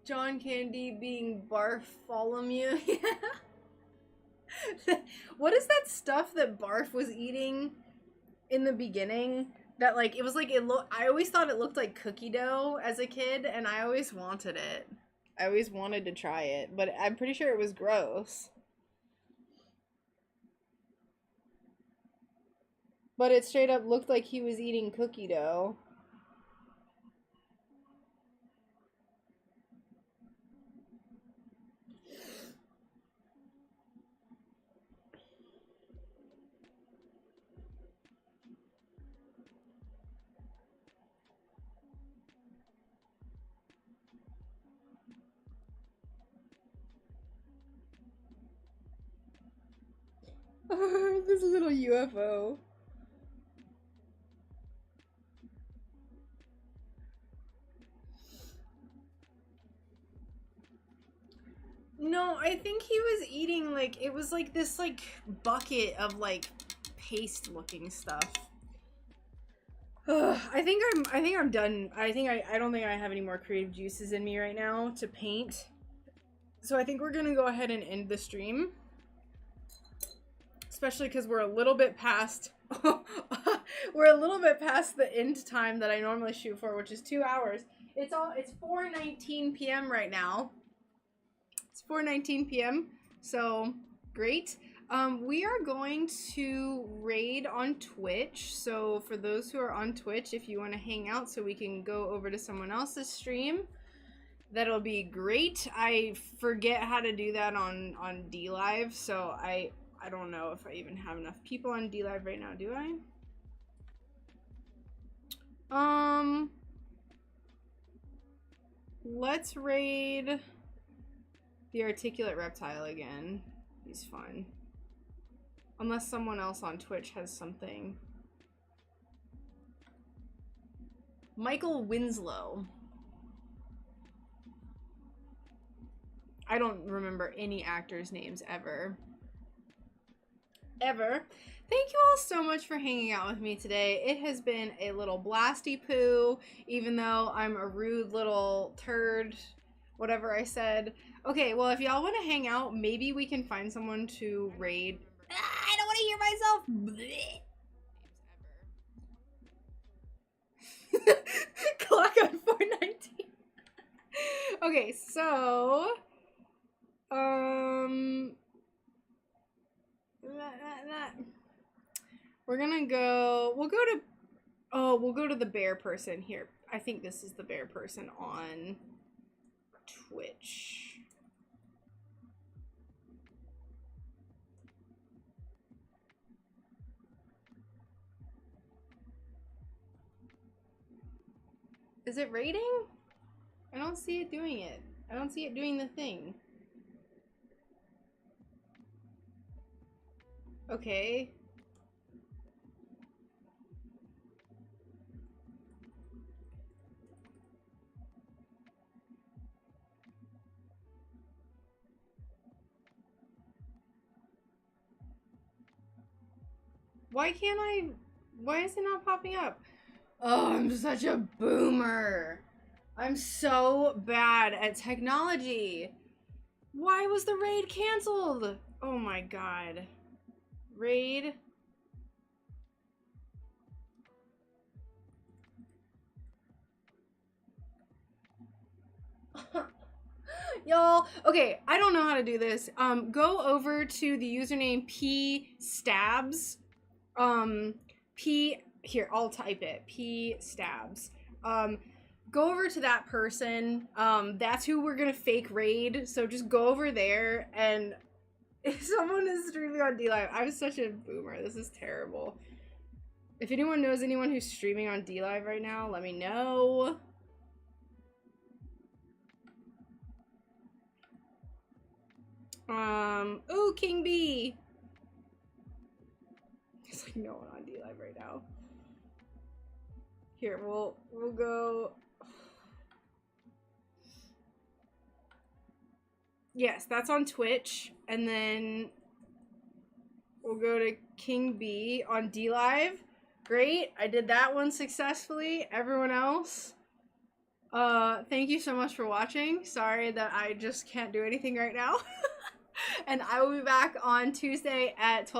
John Candy being Bartholomew. What is that stuff that Barf was eating in the beginning? That like it was like I always thought it looked like cookie dough as a kid, and I always wanted it. I always wanted to try it, but I'm pretty sure it was gross. But it straight up looked like he was eating cookie dough. This little UFO. No, I think he was eating like it was like this like bucket of like paste looking stuff. I think I'm done. I don't think I have any more creative juices in me right now to paint. So I think we're gonna go ahead and end the stream. Especially because we're a little bit past we're a little bit past the end time that I normally shoot for, which is 2 hours. It's 4:19 p.m. right now. It's 4:19 p.m. So great. We are going to raid on Twitch. So for those who are on Twitch, if you want to hang out so we can go over to someone else's stream, that'll be great. I forget how to do that on DLive, so I don't know if I even have enough people on DLive right now, do I? Let's raid the articulate reptile again. He's fun. Unless someone else on Twitch has something. Michael Winslow. I don't remember any actors' names ever. Thank you all so much for hanging out with me today. It has been a little blasty poo, even though I'm a rude little turd, whatever I said. Okay, well, if y'all want to hang out, maybe we can find someone to raid. I don't want to hear myself. Clock on 419. Okay, so we're gonna go, we'll go to the bear person here. I think this is the bear person on Twitch. Is it rating? I don't see it doing it. I don't see it doing the thing. Okay. Why is it not popping up? Oh, I'm such a boomer. I'm so bad at technology. Why was the raid canceled? Oh my god. Raid. Y'all, okay, I don't know how to do this. Go over to the username pstabs. Here, I'll type it. pstabs. Go over to that person. That's who we're gonna fake raid. So just go over there, and if someone is streaming on DLive, I'm such a boomer. This is terrible. If anyone knows anyone who's streaming on DLive right now, let me know. Ooh, King B. There's like no one on DLive right now. Here, we'll go. Yes, that's on Twitch, and then we'll go to King B on DLive. Great, I did that one successfully. Everyone else, thank you so much for watching. Sorry that I just can't do anything right now. And I will be back on Tuesday at 12.